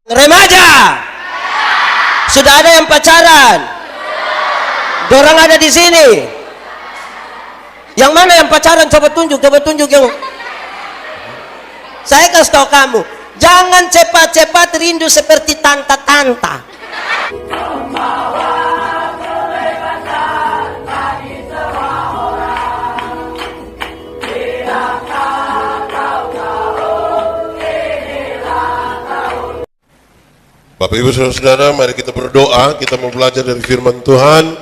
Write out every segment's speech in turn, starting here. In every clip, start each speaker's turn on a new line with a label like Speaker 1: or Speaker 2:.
Speaker 1: Remaja, sudah ada yang pacaran? Dorang ada di sini. Yang mana yang pacaran? Coba tunjuk yang. Saya kasih tahu kamu, jangan cepat-cepat rindu seperti tanta-tanta.
Speaker 2: Bapak Ibu Saudara-saudara, mari kita berdoa. Kita mau belajar dari firman Tuhan.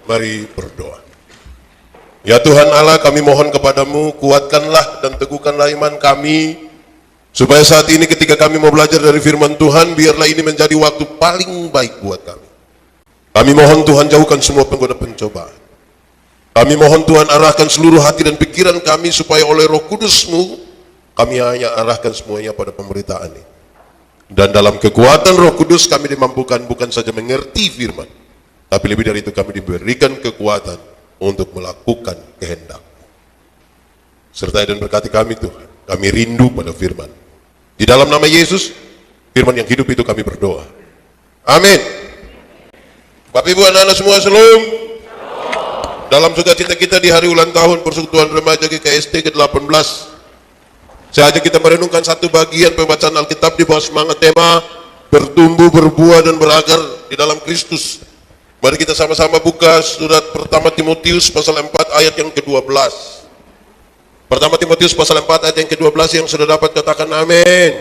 Speaker 2: Mari berdoa. Ya Tuhan Allah, kami mohon kepadamu, kuatkanlah dan teguhkanlah iman kami, supaya saat ini ketika kami mau belajar dari firman Tuhan, biarlah ini menjadi waktu paling baik buat kami. Kami mohon Tuhan, jauhkan semua penggoda pencobaan. Kami mohon Tuhan, arahkan seluruh hati dan pikiran kami, supaya oleh Roh Kudus-Mu, kami hanya arahkan semuanya pada pemberitaan ini. Dan dalam kekuatan Roh Kudus kami dimampukan bukan saja mengerti firman, tapi lebih dari itu kami diberikan kekuatan untuk melakukan kehendak. Sertai dan berkati kami Tuhan. Kami rindu pada firman. Di dalam nama Yesus, firman yang hidup itu kami berdoa. Amin. Bapak Ibu anak-anak semua, shalom. Dalam sukacita kita di hari ulang tahun Persekutuan Remaja GKST ke-18, saja kita merenungkan satu bagian pembacaan Alkitab di bawah semangat tema bertumbuh, berbuah dan berakar di dalam Kristus. Mari kita sama-sama buka surat pertama Timotius pasal 4 ayat yang ke-12. Pertama Timotius pasal 4 ayat yang ke-12, yang sudah dapat katakan amin.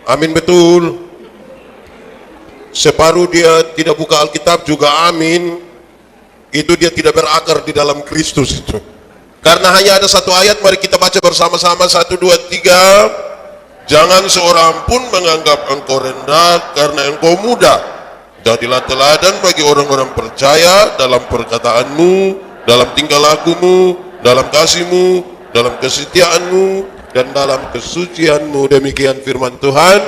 Speaker 2: Amin betul. Separuh dia tidak buka Alkitab juga amin. Itu dia tidak berakar di dalam Kristus itu. Karena hanya ada satu ayat, mari kita baca bersama-sama. 1, 2, 3. Jangan seorang pun menganggap engkau rendah karena engkau muda. Jadilah teladan bagi orang-orang percaya dalam perkataanmu, dalam tingkah lakumu, dalam kasihmu, dalam kesetiaanmu, dan dalam kesucianmu. Demikian firman Tuhan.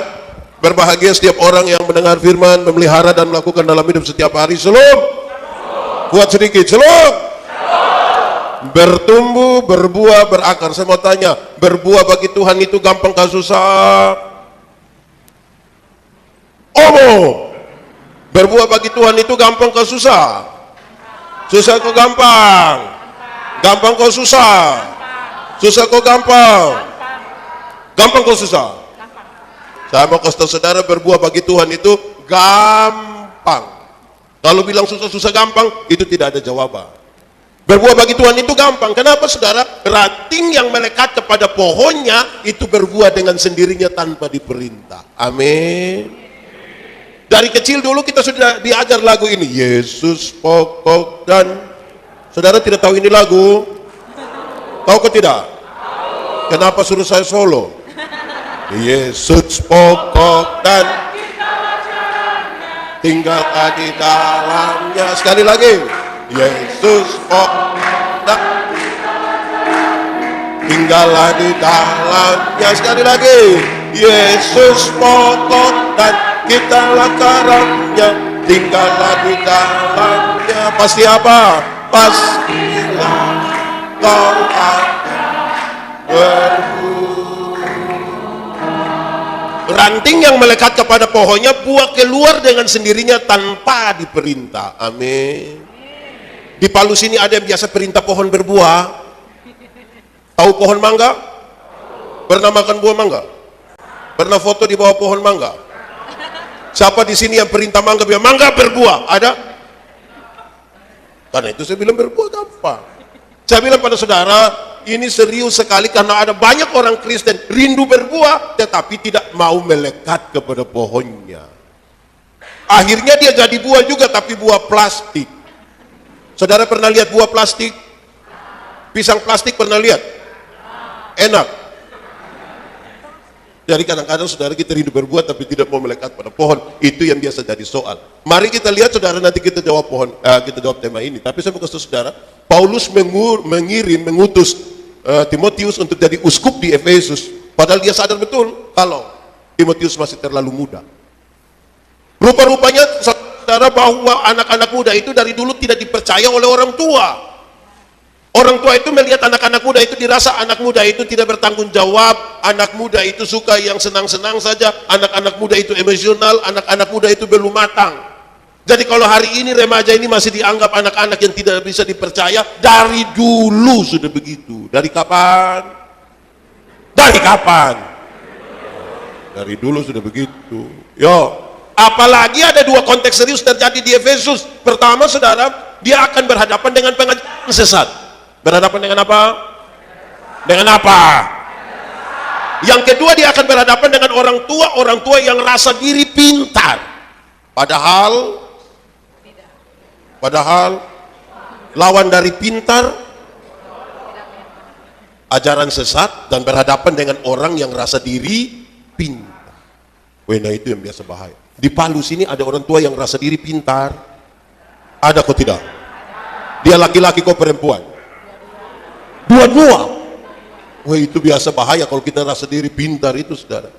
Speaker 2: Berbahagia setiap orang yang mendengar firman, memelihara dan melakukan dalam hidup setiap hari. Shalom. Kuat sedikit. Shalom. Bertumbuh, berbuah, berakar. Saya mau tanya, berbuah bagi Tuhan itu gampang kah susah? Omong. Berbuah bagi Tuhan itu gampang kah susah? Susah kok gampang? Gampang kok susah? Susah kok gampang? Gampang kok susah? Saya mau kasih tahu saudara, berbuah bagi Tuhan itu gampang. Kalau bilang susah-susah gampang, itu tidak ada jawaban. Berbuah bagi Tuhan itu gampang. Kenapa saudara? Ranting yang melekat kepada pohonnya itu berbuah dengan sendirinya tanpa diperintah. Amin. Dari kecil dulu kita sudah diajar lagu ini, Yesus pokok dan... Saudara tidak tahu ini lagu? Tahu ke tidak? Kenapa suruh saya solo? Yesus pokok dan tinggalkan di dalamnya. Sekali lagi, Yesus pokok dan tinggallah di dalamnya. Sekali lagi, Yesus pokok dan kitalah karangnya, tinggallah di dalamnya. Pasti apa? Pastilah kau akan berbuah. Ranting yang melekat kepada pohonnya buah keluar dengan sendirinya tanpa diperintah. Amin. Di Palu sini ada yang biasa perintah pohon berbuah. Tahu pohon mangga? Pernah makan buah mangga? Pernah foto di bawah pohon mangga? Siapa di sini yang perintah mangga bilang mangga berbuah? Ada? Karena itu saya bilang berbuah gampang. Saya bilang pada saudara, ini serius sekali karena ada banyak orang Kristen rindu berbuah tetapi tidak mau melekat kepada pohonnya. Akhirnya dia jadi buah juga, tapi buah plastik. Saudara pernah lihat buah plastik? Pisang plastik pernah lihat? Enak. Jadi kadang-kadang saudara kita rindu berbuah tapi tidak mau melekat pada pohon. Itu yang biasa jadi soal. Mari kita lihat saudara, nanti kita jawab kita jawab tema ini. Tapi saya mau kasih saudara, Paulus mengutus Timotius untuk jadi uskup di Efesus. Padahal dia sadar betul kalau Timotius masih terlalu muda. Rupa-rupanya saudara bahwa anak-anak muda itu dari dulu tidak dipercaya oleh orang tua. Orang tua itu melihat anak-anak muda itu, dirasa anak muda itu tidak bertanggung jawab, anak muda itu suka yang senang-senang saja, anak-anak muda itu emosional, anak-anak muda itu belum matang. Jadi kalau hari ini remaja ini masih dianggap anak-anak yang tidak bisa dipercaya, dari dulu sudah begitu. Dari kapan? Dari kapan? Dari dulu sudah begitu. Yo, apalagi ada dua konteks serius terjadi di Efesus. Pertama, saudara, dia akan berhadapan dengan pengajaran sesat. Berhadapan dengan apa? Dengan apa? Yang kedua, dia akan berhadapan dengan orang tua yang rasa diri pintar. Padahal lawan dari pintar ajaran sesat, dan berhadapan dengan orang yang rasa diri pintar. Nah itu yang biasa bahaya. Di Palu sini ada orang tua yang rasa diri pintar. Ada kok tidak? Dia laki-laki kok perempuan? Dua-dua. Wah itu biasa bahaya kalau kita rasa diri pintar itu, saudara.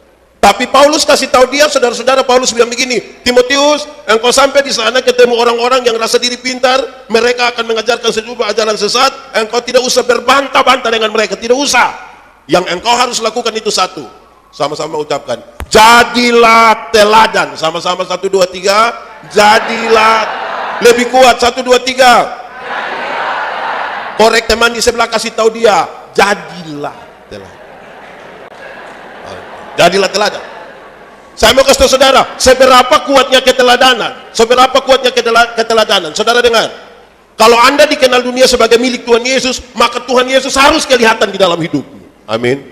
Speaker 2: Tapi Paulus kasih tahu dia, saudara-saudara, Paulus bilang begini, Timotius, engkau sampai di sana ketemu orang-orang yang rasa diri pintar, mereka akan mengajarkan sejumlah ajaran sesat, engkau tidak usah berbantah-bantah dengan mereka, tidak usah. Yang engkau harus lakukan itu satu, sama-sama ucapkan, jadilah teladan, sama-sama 1, 2, 3, jadilah, lebih kuat, 1, 2, 3. Korek teman di sebelah, kasih tahu dia, jadilah teladan. Jadilah teladan. Saya mau kasih tahu saudara, seberapa kuatnya keteladanan, seberapa kuatnya keteladanan. Saudara dengar, kalau Anda dikenal dunia sebagai milik Tuhan Yesus, maka Tuhan Yesus harus kelihatan di dalam hidupmu. Amin.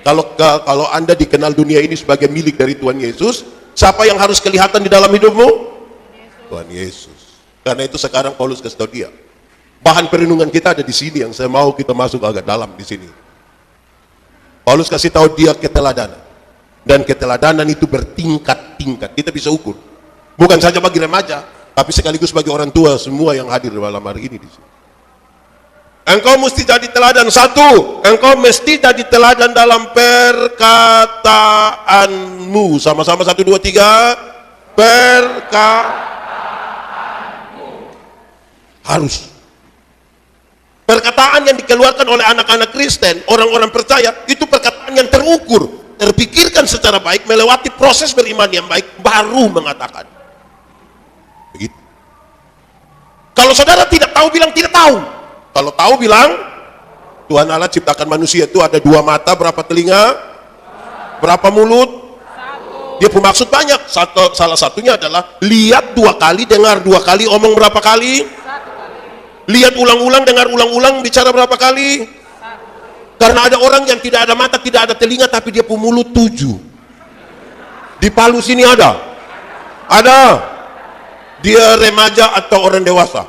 Speaker 2: Kalau Anda dikenal dunia ini sebagai milik dari Tuhan Yesus, siapa yang harus kelihatan di dalam hidupmu? Tuhan Yesus. Karena itu sekarang Paulus kasih tahu dia, bahan perenungan kita ada di sini, yang saya mau kita masuk agak dalam di sini. Paulus kasih tahu dia keteladanan, dan keteladanan itu bertingkat-tingkat. Kita bisa ukur, bukan saja bagi remaja, tapi sekaligus bagi orang tua semua yang hadir dalam hari ini di sini. Engkau mesti jadi teladan. Satu, engkau mesti jadi teladan dalam perkataanmu. Sama-sama 1, 2, 3. Perkataanmu harus. Perkataan yang dikeluarkan oleh anak-anak Kristen, orang-orang percaya, itu perkataan yang terukur, terpikirkan secara baik, melewati proses beriman yang baik, baru mengatakan. Begitu. Kalau saudara tidak tahu, bilang tidak tahu. Kalau tahu, bilang Tuhan Allah ciptakan manusia itu ada 2 mata, berapa telinga, berapa mulut. Dia bermaksud banyak. Salah satunya adalah lihat 2 kali, dengar 2 kali, omong berapa kali? Lihat ulang-ulang, dengar ulang-ulang, bicara berapa kali? Karena ada orang yang tidak ada mata, tidak ada telinga, tapi dia punya mulut 7. Di Palu sini ada. Dia remaja atau orang dewasa?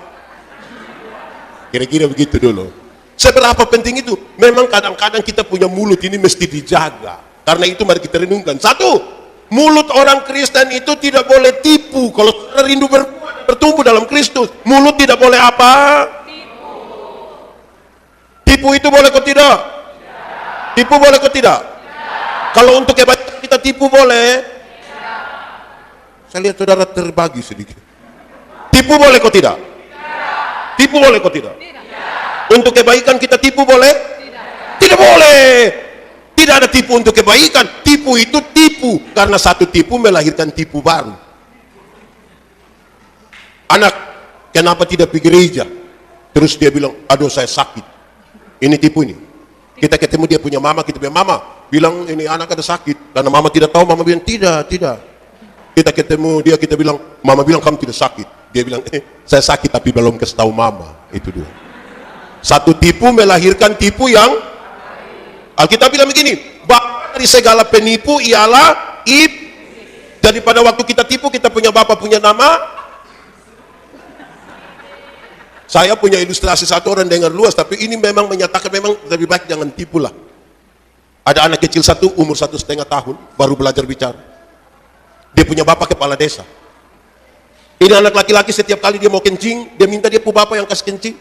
Speaker 2: Kira-kira begitu dulu. Seberapa penting itu? Memang kadang-kadang kita punya mulut ini mesti dijaga. Karena itu mari kita renungkan. 1, mulut orang Kristen itu tidak boleh tipu. Kalau rindu bertumbuh dalam Kristus, mulut tidak boleh apa? Tipu itu boleh kok tidak? Tipu boleh kok tidak? Kalau untuk kebaikan kita tipu boleh? Saya lihat saudara terbagi sedikit. Tipu boleh kok tidak? Tipu boleh kok tidak? Untuk kebaikan kita tipu boleh? Tidak boleh. Tidak ada tipu untuk kebaikan. Tipu itu tipu, karena satu tipu melahirkan tipu baru. Anak, kenapa tidak pergi gereja? Terus dia bilang, aduh saya sakit. Ini tipu ini. Kita ketemu dia punya mama, kita bilang, mama, bilang ini anak ada sakit. Karena mama tidak tahu, mama bilang, tidak. Kita ketemu dia, kita bilang, mama bilang kamu tidak sakit. Dia bilang, saya sakit tapi belum kasih tahu mama. Itu dia. Satu tipu melahirkan tipu yang Alkitab bilang begini, bapak dari segala penipu ialah Jadi pada waktu kita tipu, kita punya bapak, punya nama. Saya punya ilustrasi satu, orang dengar luas, tapi ini memang menyatakan memang lebih baik jangan tipulah. Ada anak kecil satu, umur 1,5 tahun, baru belajar bicara. Dia punya bapak kepala desa. Ini anak laki-laki, setiap kali dia mau kencing, dia minta dia pu bapak yang kasih kencing.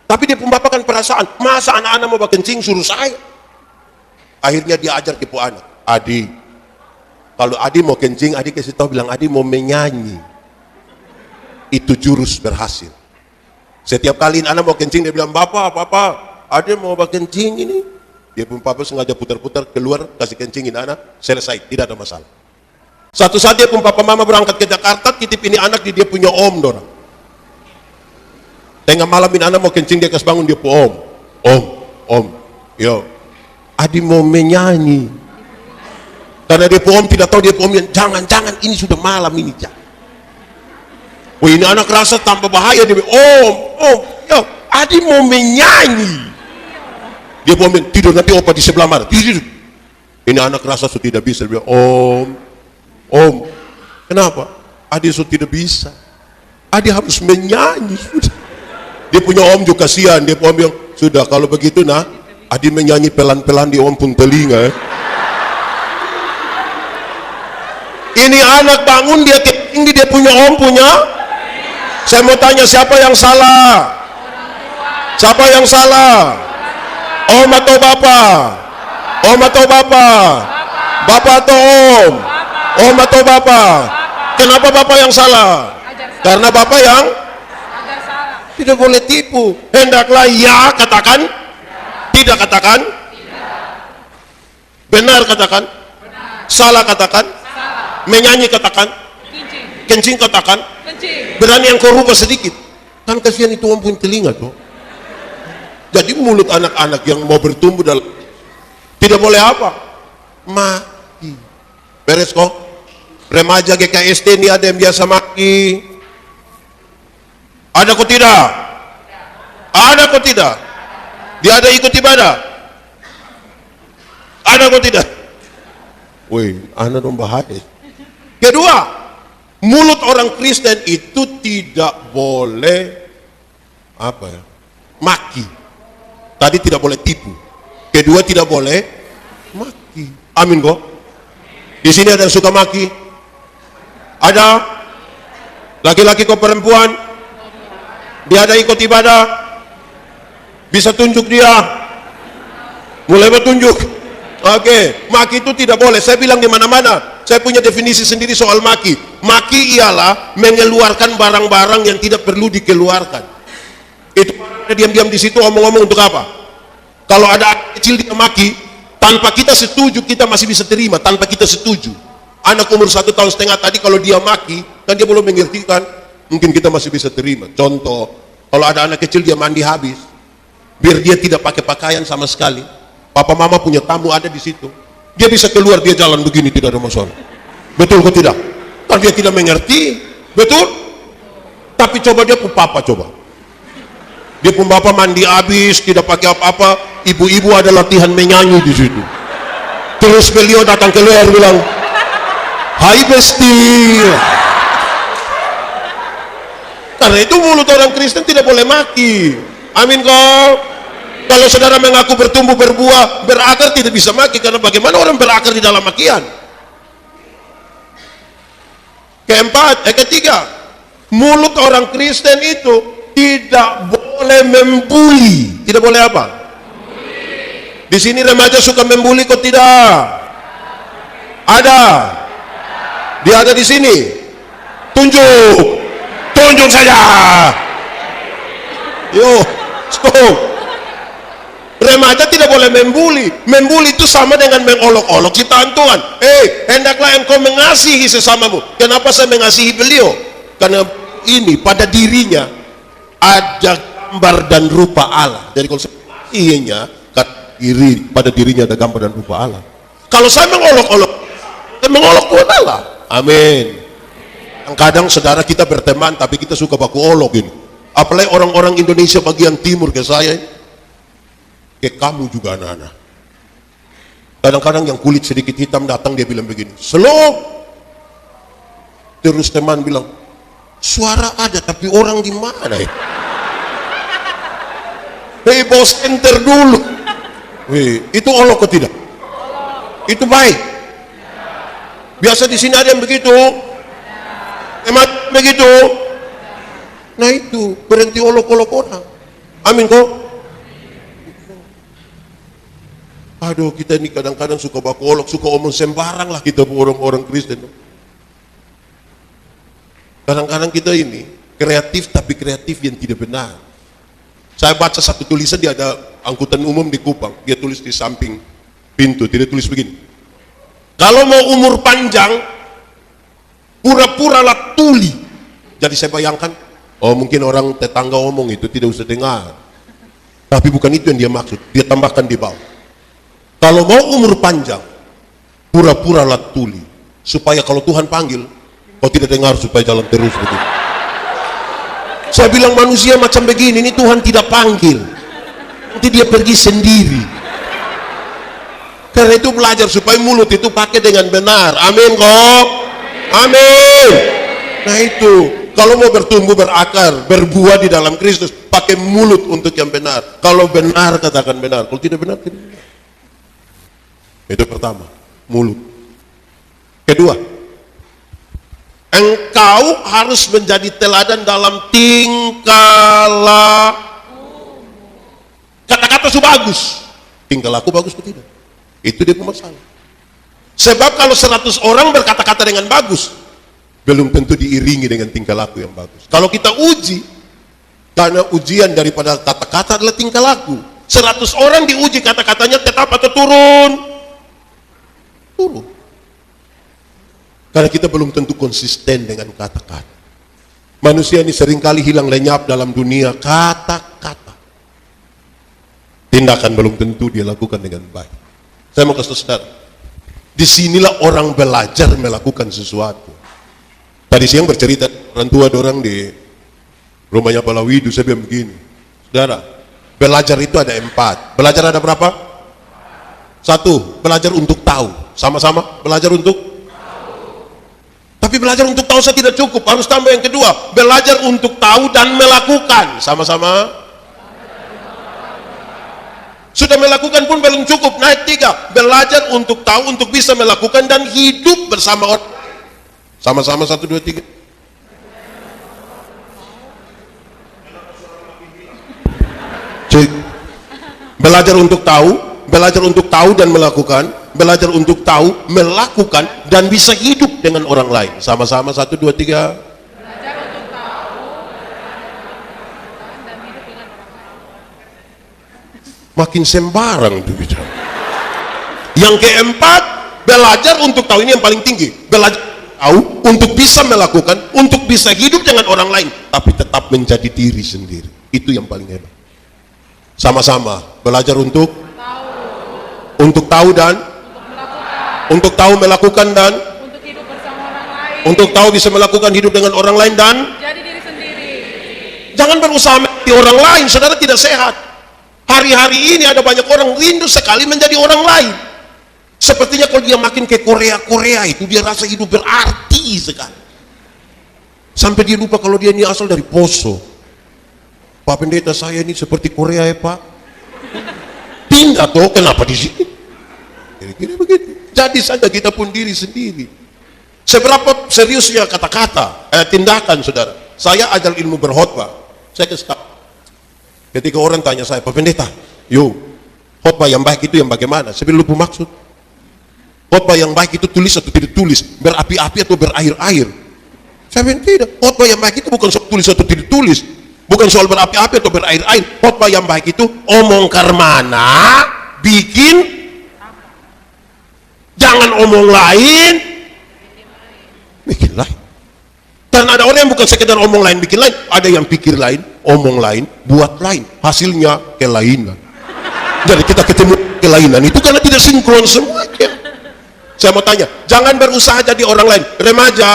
Speaker 2: Tapi dia pu bapak kan perasaan, masa anak-anak mau kencing suruh saya? Akhirnya dia ajar ke pu anak, Adi, kalau Adi mau kencing, Adi kasih tahu, bilang Adi mau menyanyi. Itu jurus berhasil. Setiap kali anak mau kencing dia bilang, Bapak, ada mau kencing ini. Dia pun papa sengaja putar-putar keluar, kasih kencingin anak, selesai, tidak ada masalah. Satu saat dia pun papa mama berangkat ke Jakarta, titip ini anak di dia punya om dorang. Tengah malam ini anak mau kencing, dia kasih bangun, dia pun om, yo, Adi mau menyanyi. Karena dia pun om tidak tahu, dia pun om, jangan, ini sudah malam ini, jangan. Wah, ini anak rasa tambah bahaya, dia bilang, yo, Adi mau menyanyi. Dia pun tidur, nanti opa di sebelah mana, tidur. Ini anak rasa sudah tidak bisa, dia bilang, Om, kenapa? Adi sudah tidak bisa. Adi harus menyanyi. Sudah. Dia punya om juga kasihan. Dia pun bilang, sudah kalau begitu nah, Adi menyanyi pelan-pelan di om pun telinga. Ini anak bangun dia tinggi, dia punya om punya. Saya mau tanya siapa yang salah? Siapa yang salah? Om atau bapak? Om atau bapak? Bapak atau om? Om atau bapak? Kenapa bapak yang salah? Karena bapak yang tidak boleh tipu. Hendaklah ya katakan, tidak katakan, benar katakan, salah katakan, menyanyi katakan, kencing katakan, berani yang kau rubah sedikit. Kan kasihan itu om punya telinga tuh. Jadi mulut anak-anak yang mau bertumbuh dalam tidak boleh apa? Maki. Beres kok? Remaja GKSD ini ada yang biasa maki. Ada kok tidak? Ada kok tidak? Dia ada ikut ibadah? Ada kok tidak? Wih, anak dong bahaya. Kedua, mulut orang Kristen itu tidak boleh apa ya? Maki. Tadi tidak boleh tipu. Kedua tidak boleh maki. Amin kok. Di sini ada yang suka maki. Ada laki-laki kok perempuan, dia ada ikut ibadah, bisa tunjuk dia, mulai bertunjuk. Oke, maki itu tidak boleh. Saya bilang di mana-mana. Saya punya definisi sendiri soal maki. Maki ialah mengeluarkan barang-barang yang tidak perlu dikeluarkan. Itu diam-diam di situ omong-omong untuk apa? Kalau ada anak kecil dia maki, tanpa kita setuju kita masih bisa terima. Tanpa kita setuju. Anak umur 1,5 tahun tadi kalau dia maki, kan dia belum mengerti kan, mungkin kita masih bisa terima. Contoh, kalau ada anak kecil dia mandi habis, biar dia tidak pakai pakaian sama sekali. Papa mama punya tamu ada di situ, dia bisa keluar, dia jalan begini tidak ada masalah. Betul kok tidak? Kan dia tidak mengerti, betul? Tapi coba dia pun papa coba. Dia pun bapak mandi habis, tidak pakai apa-apa, ibu-ibu ada latihan menyanyi di situ. Terus beliau datang keluar bilang, Hai Besti. Karena itu mulut orang Kristen tidak boleh maki. Amin kok. Kalau saudara mengaku bertumbuh berbuah berakar tidak bisa maki, karena bagaimana orang berakar di dalam makian? Ketiga, mulut orang Kristen itu tidak boleh membuli. Tidak boleh apa? Di sini remaja suka membuli kok tidak? Ada. Dia ada di sini. Tunjuk saja. Yo, stop. Remaja tidak boleh membuli. Membuli itu sama dengan mengolok-olok ciptaan Tuhan. Hendaklah engkau mengasihi sesamamu. Kenapa saya mengasihi beliau? Karena ini pada dirinya ada gambar dan rupa Allah. Jadi kalau saya mengasihinya, pada dirinya ada gambar dan rupa Allah. Kalau saya mengolok-olok, saya mengolok Tuhan Allah. Amin. Kadang saudara kita berteman tapi kita suka baku olok ini. Apalagi orang-orang Indonesia bagian timur ke saya, ke kamu juga anak-anak. Kadang-kadang yang kulit sedikit hitam datang dia bilang begini, Selop. Terus teman bilang, suara ada tapi orang di mana ya? Hei bos, enter dulu. Itu olok atau tidak? Itu baik. Biasa di sini ada yang begitu, emang begitu. Nah itu berhenti olok-olok orang. Amin kok. Aduh, kita ini kadang-kadang suka baku olok, suka omong sembarang lah kita orang-orang Kristen. Kadang-kadang kita ini kreatif tapi kreatif yang tidak benar. Saya baca satu tulisan, dia ada angkutan umum di Kupang, dia tulis di samping pintu, tidak tulis begini. Kalau mau umur panjang, pura-puralah tuli. Jadi saya bayangkan, oh mungkin orang tetangga omong itu tidak usah dengar. Tapi bukan itu yang dia maksud, dia tambahkan di bawah. Kalau mau umur panjang, pura-puralah tuli. Supaya kalau Tuhan panggil, kau tidak dengar, supaya jalan terus begitu. Saya bilang manusia macam begini, ini Tuhan tidak panggil. Nanti dia pergi sendiri. Karena itu belajar supaya mulut itu pakai dengan benar. Amin kok. Amin. Nah itu, kalau mau bertumbuh, berakar, berbuah di dalam Kristus, pakai mulut untuk yang benar. Kalau benar, katakan benar. Kalau tidak benar, tidak benar. Itu pertama, mulut. Kedua, engkau harus menjadi teladan dalam tingkah laku. Kata-kata su bagus, tingkah laku bagus atau tidak? Itu dia masalah. Sebab kalau 100 orang berkata-kata dengan bagus, belum tentu diiringi dengan tingkah laku yang bagus. Kalau kita uji, karena ujian daripada kata-kata adalah tingkah laku. 100 orang diuji kata-katanya tetap atau turun? Turun. Karena kita belum tentu konsisten dengan kata-kata. Manusia ini seringkali hilang lenyap dalam dunia kata-kata. Tindakan belum tentu dia lakukan dengan baik. Saya mau kasih saudara, disinilah orang belajar melakukan sesuatu. Tadi siang bercerita orang tua orang di rumahnya Palawidu, saya bilang begini, saudara, belajar itu ada 4. Belajar ada berapa? 1, belajar untuk tahu. Sama-sama belajar untuk tahu. Tapi belajar untuk tahu saya tidak cukup, harus tambah yang kedua, belajar untuk tahu dan melakukan. Sama-sama. Sudah melakukan pun belum cukup, naik 3, belajar untuk tahu, untuk bisa melakukan dan hidup bersama orang. Sama-sama 1, 2, 3. Cek. Belajar untuk tahu dan melakukan, belajar untuk tahu, melakukan dan bisa hidup dengan orang lain. Sama-sama 1, 2, 3. Makin sembarang tuh bicara. Yang keempat, belajar untuk tahu, ini yang paling tinggi. Belajar tahu untuk bisa melakukan, untuk bisa hidup dengan orang lain, tapi tetap menjadi diri sendiri. Itu yang paling hebat. Sama-sama belajar untuk tahu dan untuk tahu melakukan dan
Speaker 3: untuk hidup bersama orang lain,
Speaker 2: untuk tahu bisa melakukan hidup dengan orang lain dan
Speaker 3: jadi diri sendiri.
Speaker 2: jangan berusaha menjadi orang lain, saudara, tidak sehat. Hari-hari ini ada banyak orang rindu sekali menjadi orang lain. Sepertinya kalau dia makin ke Korea itu dia rasa hidup berarti sekali. Sampai dia lupa kalau dia ini asal dari Poso. Pak pendeta, saya ini seperti Korea ya Pak. Pindah toh, kenapa di sini? Kira-kira begitu. Jadi saja kita pun diri sendiri. Seberapa seriusnya kata-kata, tindakan saudara. Saya ajar ilmu berkhotbah. Saya kasih tahu. Ketika orang tanya saya, Pak pendeta, khotbah yang baik itu yang bagaimana? Saya bilang, lupa maksud. Khotbah yang baik itu tulis atau tidak tulis, berapi-api atau berair-air. Saya bilang tidak. Khotbah yang baik itu bukan soal tulis atau tidak tulis, bukan soal berapi-api atau berair-air. Khotbah yang baik itu omong karmana, bikin, jangan omong lain, bikin lain. Karena ada orang yang bukan sekedar omong lain, bikin lain, ada yang pikir lain, omong lain, buat lain, hasilnya kelainan. Jadi kita ketemu kelainan itu karena tidak sinkron semuanya. Saya mau tanya, jangan berusaha jadi orang lain. Remaja,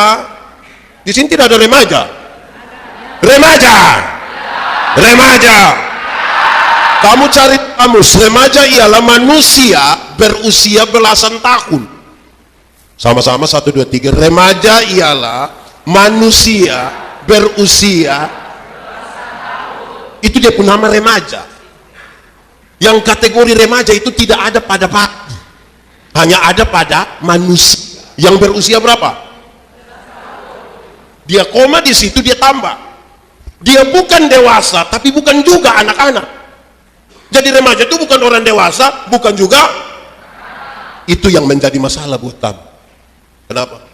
Speaker 2: di sini tidak ada remaja. Remaja. Kamu cari kamus, remaja ialah manusia berusia belasan tahun. Sama-sama 1, 2, 3. Remaja ialah manusia berusia, itu dia pun nama remaja. Yang kategori remaja itu tidak ada pada pagi, hanya ada pada manusia yang berusia berapa? Dia koma di situ, dia tambah. Dia bukan dewasa, tapi bukan juga anak-anak. Jadi remaja itu bukan orang dewasa, bukan juga. Itu yang menjadi masalah buat kamu. Kenapa?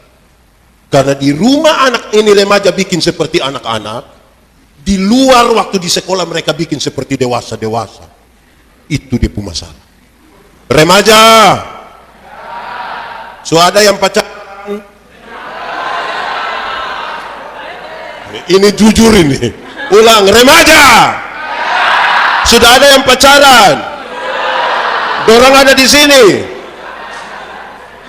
Speaker 2: Karena di rumah anak ini remaja bikin seperti anak-anak, Di luar waktu di sekolah mereka bikin seperti dewasa-dewasa. Itu dia masalah. Remaja. So ada yang pacaran. Ini jujur ini. Ulang, remaja. Sudah ada yang pacaran. Dorang ada di sini.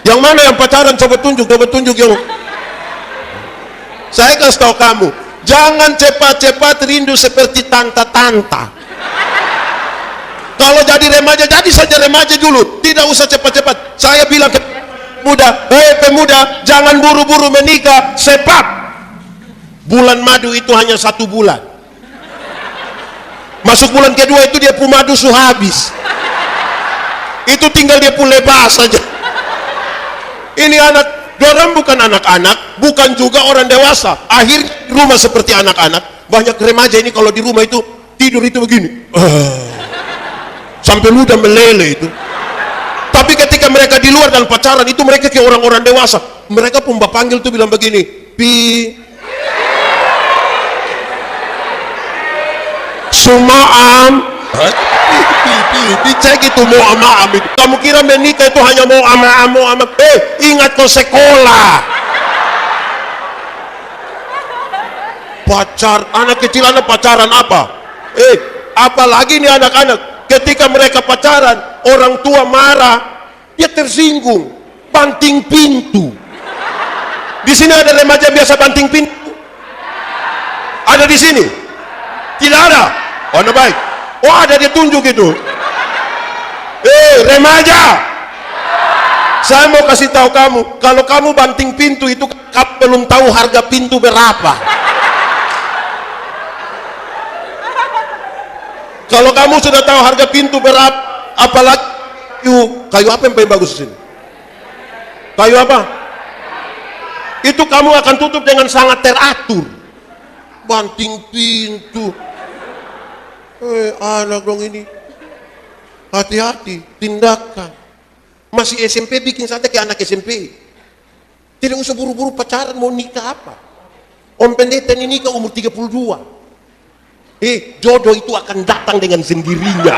Speaker 2: Yang mana yang pacaran? Coba tunjuk yang. Saya kasih tahu kamu, jangan cepat-cepat rindu seperti tanta-tanta. Kalau jadi remaja, jadi saja remaja dulu. Tidak usah cepat-cepat. Saya bilang ke muda, hei pemuda, jangan buru-buru menikah. Sebab bulan madu itu hanya 1 bulan. Masuk bulan kedua itu dia pun madu sudah habis. Itu tinggal dia pun lebas saja. Ini anak, dorang bukan anak-anak, bukan juga orang dewasa. Akhirnya di rumah seperti anak-anak. Banyak remaja ini kalau di rumah itu tidur itu begini. Sampai ludah meleleh itu. Tapi ketika mereka di luar dan pacaran itu mereka kayak orang-orang dewasa. Mereka pun panggil tuh bilang begini, Pi Sumaam. Dicek itu mau ama-am itu. Kamu kira menikah itu hanya mau ama-am. Ingat kau sekolah. Pacar, anak kecil anak pacaran apa? Apalagi nih anak-anak. Ketika mereka pacaran, orang tua marah, dia tersinggung, banting pintu. Di sini ada remaja biasa banting pintu? Ada di sini? Tidak ada. Oh, baik. Oh, ada dia tunjuk itu. Remaja. Saya mau kasih tahu kamu, kalau kamu banting pintu itu kamu belum tahu harga pintu berapa. Kalau kamu sudah tahu harga pintu berapa, apalagi kayu apa yang paling bagus di sini? Kayu apa? Itu kamu akan tutup dengan sangat teratur. Banting pintu. Anak dong ini. Hati-hati, tindakan. Masih SMP bikin saja kayak anak SMP. Tidak usah buru-buru pacaran, mau nikah apa? Om pendeta ini nikah umur 32. Jodoh itu akan datang dengan sendirinya.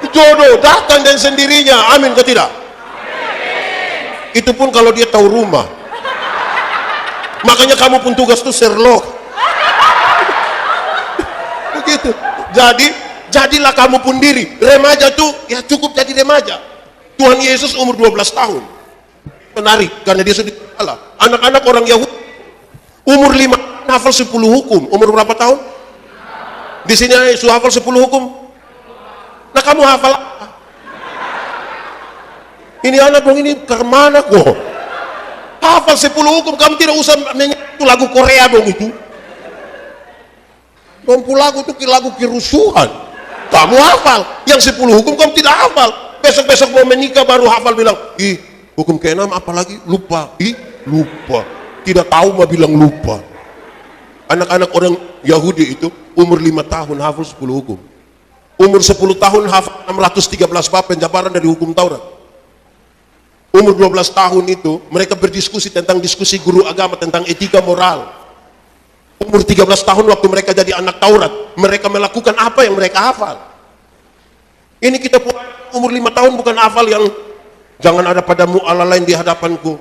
Speaker 2: Jodoh datang dengan sendirinya. Amin kok tidak? Amin. Itu pun kalau dia tahu rumah. Makanya kamu pun tugas tuh Sherlock. Begitu. Jadilah kamu pun diri. Remaja tuh ya cukup jadi remaja. Tuhan Yesus umur 12 tahun. Menarik karena dia sudah salah. Anak-anak orang Yahudi umur 5 hafal 10 hukum. Umur berapa tahun? Di sini sudah hafal 10 hukum. Nah kamu hafal apa? Ini anak dong ini kemana kok? Hafal 10 hukum, kamu tidak usah menyanyi lagu Korea dong itu. Dompu lagu itu lagu kerusuhan. Kamu hafal, yang 10 hukum kamu tidak hafal. Besok-besok mau menikah baru hafal bilang, hukum ke-6 apalagi? Lupa. Lupa. Tidak tahu mah bilang lupa. Anak-anak orang Yahudi itu umur 5 tahun hafal 10 hukum. Umur 10 tahun hafal 613 bab penjabaran dari hukum Taurat. Umur 12 tahun itu mereka berdiskusi tentang diskusi guru agama tentang etika moral. Umur 13 tahun waktu mereka jadi anak Taurat, mereka melakukan apa yang mereka hafal. Ini kita umur 5 tahun bukan hafal yang jangan ada padamu Allah lain di hadapanku.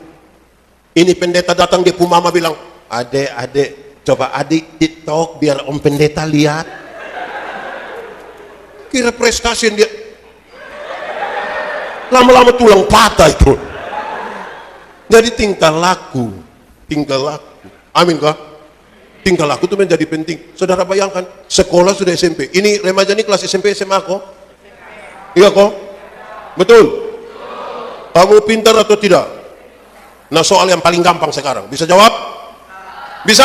Speaker 2: Ini pendeta datang dia pun mama bilang, adek coba adik TikTok biar om pendeta lihat. Kira prestasi yang dia lama-lama tulang patah itu. Jadi tingkah laku. Amin kah? Tingkah laku itu menjadi penting. Saudara bayangkan, sekolah sudah SMP. Ini remaja ini kelas SMP SMA kok? Iya kok? Betul? Kamu pintar atau tidak? Nah soal yang paling gampang sekarang. Bisa jawab? Bisa?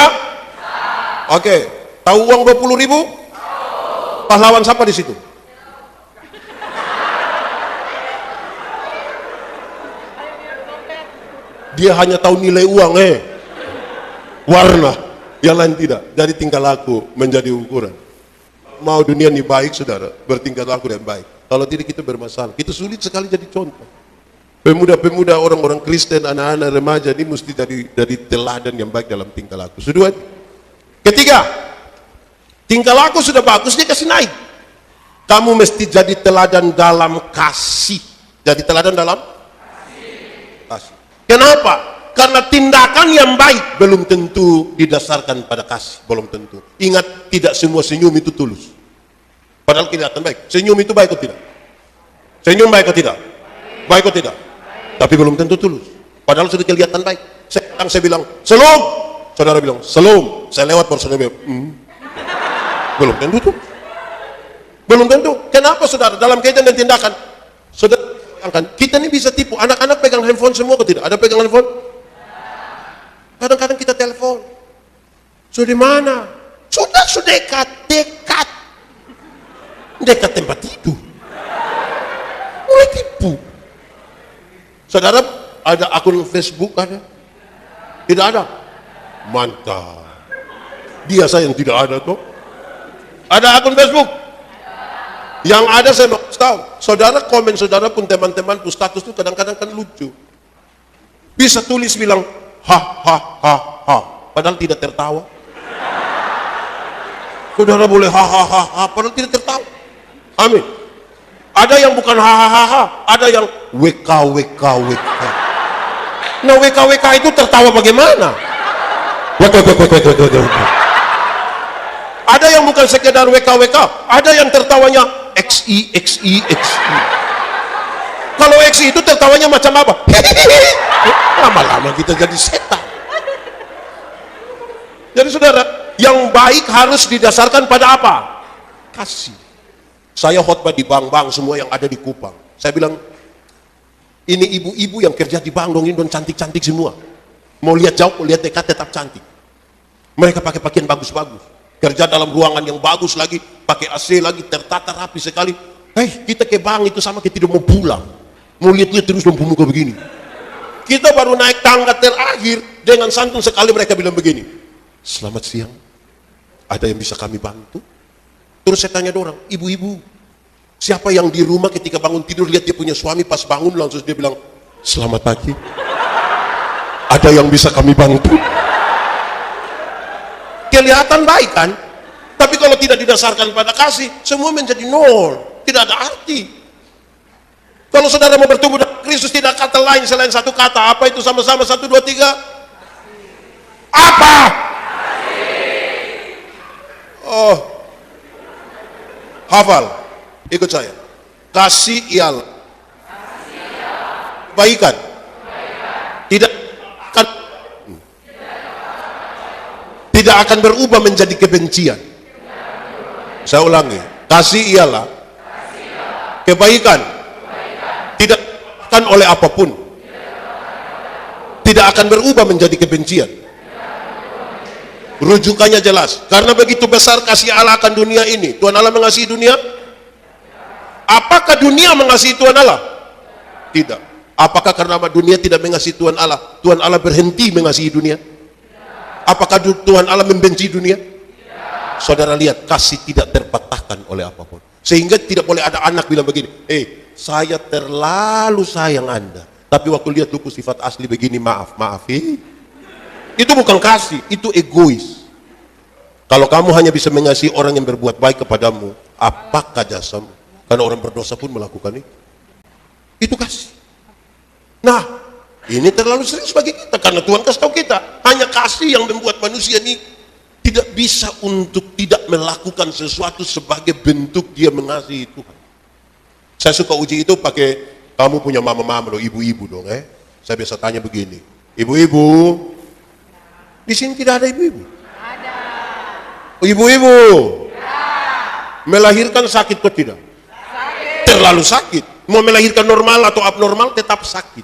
Speaker 2: Oke. Tahu uang 20.000? Pahlawan siapa di situ? Dia hanya tahu nilai uang, warna, yang lain tidak. Jadi tingkah laku menjadi ukuran. Mau dunia ini baik, saudara, bertingkah laku yang baik. Kalau tidak kita bermasalah. Itu sulit sekali jadi contoh. Pemuda-pemuda, orang-orang Kristen, anak-anak remaja ini mesti dari teladan yang baik dalam tingkah laku. Kedua, ketiga, tingkah laku sudah bagus, dia kasih naik. Kamu mesti jadi teladan dalam kasih. Jadi teladan dalam kasih. Kenapa? Karena tindakan yang baik belum tentu didasarkan pada kasih, belum tentu. Ingat, tidak semua senyum itu tulus. Padahal kelihatan baik. Senyum itu baik atau tidak? Senyum baik atau tidak? Baik atau tidak? Tapi belum tentu tulus. Padahal sudah kelihatan baik. Saya bilang, "Salam." Saudara bilang, "Salam." Saya lewat baru saudara bilang, belum tentu tuh. Belum tentu. Kenapa saudara? Dalam kaitan dan tindakan. Saudara, kita ini bisa tipu. Anak-anak pegang handphone semua atau tidak? Ada pegang handphone? Kadang-kadang kita telepon. Sudah di mana? Sudah dekat. Dekat tempat tidur. Mulai tipu. Saudara, ada akun Facebook ada? Tidak ada? Mantap. Biasa yang tidak ada tuh. Ada akun Facebook? Yang ada saya mau tahu. Saudara komen, saudara pun teman-teman pun status itu kadang-kadang kan lucu. Bisa tulis bilang, ha. Padahal tidak tertawa. Saudara boleh ha. Padahal tidak tertawa. Amin. Ada yang bukan ha, ada yang wk. Nah, wk itu tertawa bagaimana? Ada yang bukan sekedar wk, ada yang tertawanya xi. Kalau xi itu tertawanya macam apa? Lama-lama kita jadi setan. Jadi saudara, yang baik harus didasarkan pada apa? Kasih. Saya khotbah di bank-bank semua yang ada di Kupang. Saya bilang, ini ibu-ibu yang kerja di bank dong, ini dong cantik-cantik semua. Mau lihat jauh, mau lihat dekat, tetap cantik. Mereka pakai pakaian bagus-bagus. Kerja dalam ruangan yang bagus lagi, pakai AC lagi, tertata rapi sekali. Kita ke bank itu sama kita tidak mau pulang. Mau lihat-lihat terus dong muka begini. Kita baru naik tangga terakhir, dengan santun sekali mereka bilang begini, "Selamat siang, ada yang bisa kami bantu?" Terus saya tanya orang, "Ibu-ibu, siapa yang di rumah ketika bangun tidur lihat dia punya suami pas bangun langsung dia bilang, 'Selamat pagi, ada yang bisa kami bantu?'" Kelihatan baik kan? Tapi kalau tidak didasarkan pada kasih, semua menjadi nol, tidak ada arti. Kalau saudara mau bertumbuh dengan Kristus, tidak kata lain selain satu kata. Apa itu? Sama-sama 1, 2, 3. Apa? Oh, hafal, ikut saya. Kasih ialah kebaikan. Tidak akan berubah menjadi kebencian. Saya ulangi, kasih ialah kebaikan. Tidak akan oleh apapun. Tidak akan berubah menjadi kebencian. Rujukannya jelas. Karena begitu besar kasih Allah akan dunia ini. Tuhan Allah mengasihi dunia. Apakah dunia mengasihi Tuhan Allah? Tidak. Apakah karena dunia tidak mengasihi Tuhan Allah berhenti mengasihi dunia? Apakah Tuhan Allah membenci dunia? Saudara lihat, kasih tidak terpatahkan oleh apapun. Sehingga tidak boleh ada anak bilang begini, saya terlalu sayang Anda, tapi waktu lihat lupu sifat asli begini, maaf. Itu bukan kasih, itu egois. Kalau kamu hanya bisa mengasihi orang yang berbuat baik kepadamu, apakah jasamu? Karena orang berdosa pun melakukan itu kasih. Nah, ini terlalu serius bagi kita, karena Tuhan kasih tahu kita, hanya kasih yang membuat manusia ini tidak bisa untuk tidak melakukan sesuatu sebagai bentuk dia mengasihi Tuhan. Saya suka uji itu pakai, kamu punya mama-mama loh, ibu-ibu dong. Saya biasa tanya begini, ibu-ibu, di sini tidak ada ibu-ibu?
Speaker 3: Ada.
Speaker 2: Ibu-ibu, melahirkan sakit atau tidak?
Speaker 3: Sakit.
Speaker 2: Terlalu sakit. Mau melahirkan normal atau abnormal tetap sakit.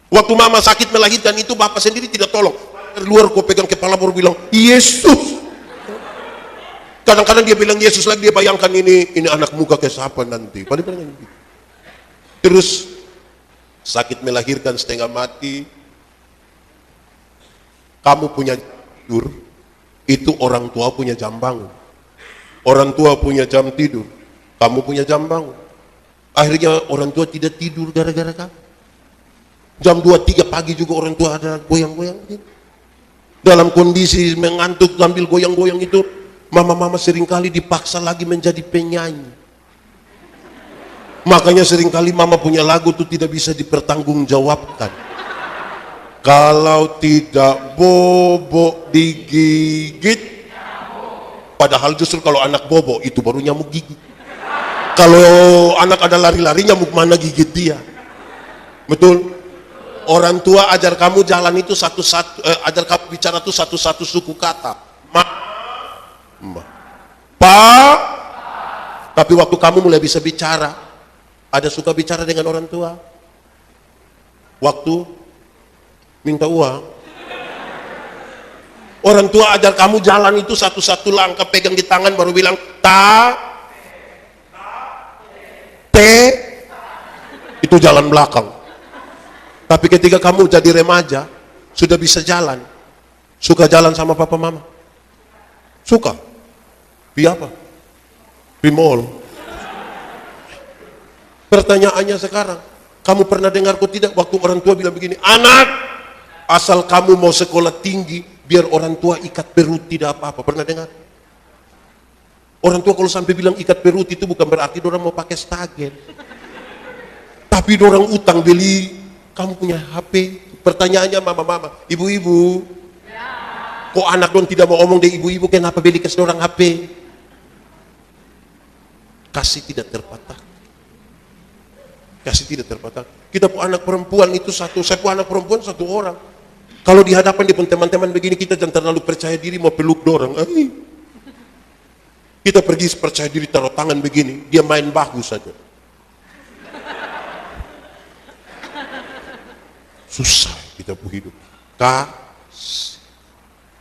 Speaker 2: Waktu mama sakit melahirkan itu bapak sendiri tidak tolong. Luar kau pegang kepala baru bilang, Yesus. Kadang-kadang dia bilang Yesus lagi, dia bayangkan ini anak muka ke siapa nanti. Terus sakit melahirkan setengah mati. Kamu punya tidur, itu orang tua punya jam bangun. Orang tua punya jam tidur, kamu punya jam bangun. Akhirnya orang tua tidak tidur gara-gara kamu. Jam 2, 3 pagi juga orang tua ada goyang-goyang gitu. Dalam kondisi mengantuk sambil goyang-goyang itu, mama-mama seringkali dipaksa lagi menjadi penyanyi. Makanya seringkali mama punya lagu itu tidak bisa dipertanggungjawabkan. Kalau tidak bobo digigit, padahal justru kalau anak bobo itu baru nyamuk gigit. Kalau anak ada lari-lari, nyamuk mana gigit dia? Betul? Orang tua ajar kamu jalan itu satu-satu, ajar kamu bicara itu satu-satu suku kata. Ma, pa. Tapi waktu kamu mulai bisa bicara, ada suka bicara dengan orang tua. Waktu minta uang. Orang tua ajar kamu jalan itu satu-satu langkah, pegang di tangan baru bilang ta, te, itu jalan belakang. Tapi ketika kamu jadi remaja, sudah bisa jalan, suka jalan sama papa mama? Suka? Di apa? Di mall. Pertanyaannya sekarang, kamu pernah dengar kok tidak waktu orang tua bilang begini, anak, asal kamu mau sekolah tinggi, biar orang tua ikat perut tidak apa-apa. Pernah dengar? Orang tua kalau sampai bilang ikat perut itu bukan berarti orang mau pakai stagen. Tapi orang utang beli. Kamu punya HP, pertanyaannya mama-mama, ibu-ibu, kok anak dong tidak mau omong deh ibu-ibu, kenapa beli kasih orang HP? Kasih tidak terbatas. Kasih tidak terbatas. Kita pun anak perempuan itu satu, saya pun anak perempuan satu orang. Kalau di hadapan di teman-teman begini, kita jangan terlalu percaya diri mau peluk dorang. Kita pergi percaya diri taruh tangan begini, dia main bahu saja. Susah kita pun hidup. Kasih.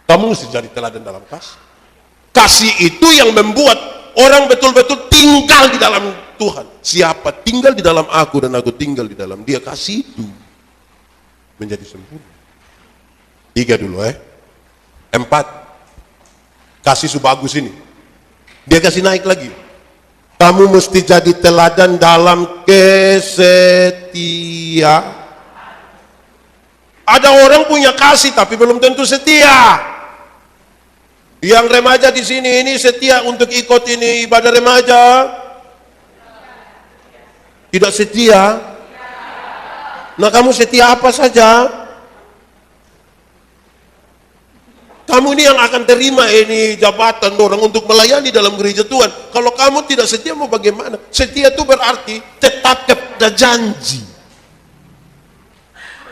Speaker 2: Kamu mesti jadi teladan dalam kasih. Kasih itu yang membuat orang betul-betul tinggal di dalam Tuhan. Siapa tinggal di dalam aku dan aku tinggal di dalam dia, kasih itu menjadi sempurna. 3 dulu 4. Kasih sebagus ini. Dia kasih naik lagi. Kamu mesti jadi teladan dalam kesetiaan. Ada orang punya kasih tapi belum tentu setia. Yang remaja di sini ini setia untuk ikut ini ibadah remaja? Tidak setia? Nah, kamu setia apa saja? Kamu ini yang akan terima ini jabatan orang untuk melayani dalam gereja Tuhan. Kalau kamu tidak setia mau bagaimana? Setia itu berarti tetap kepada janji.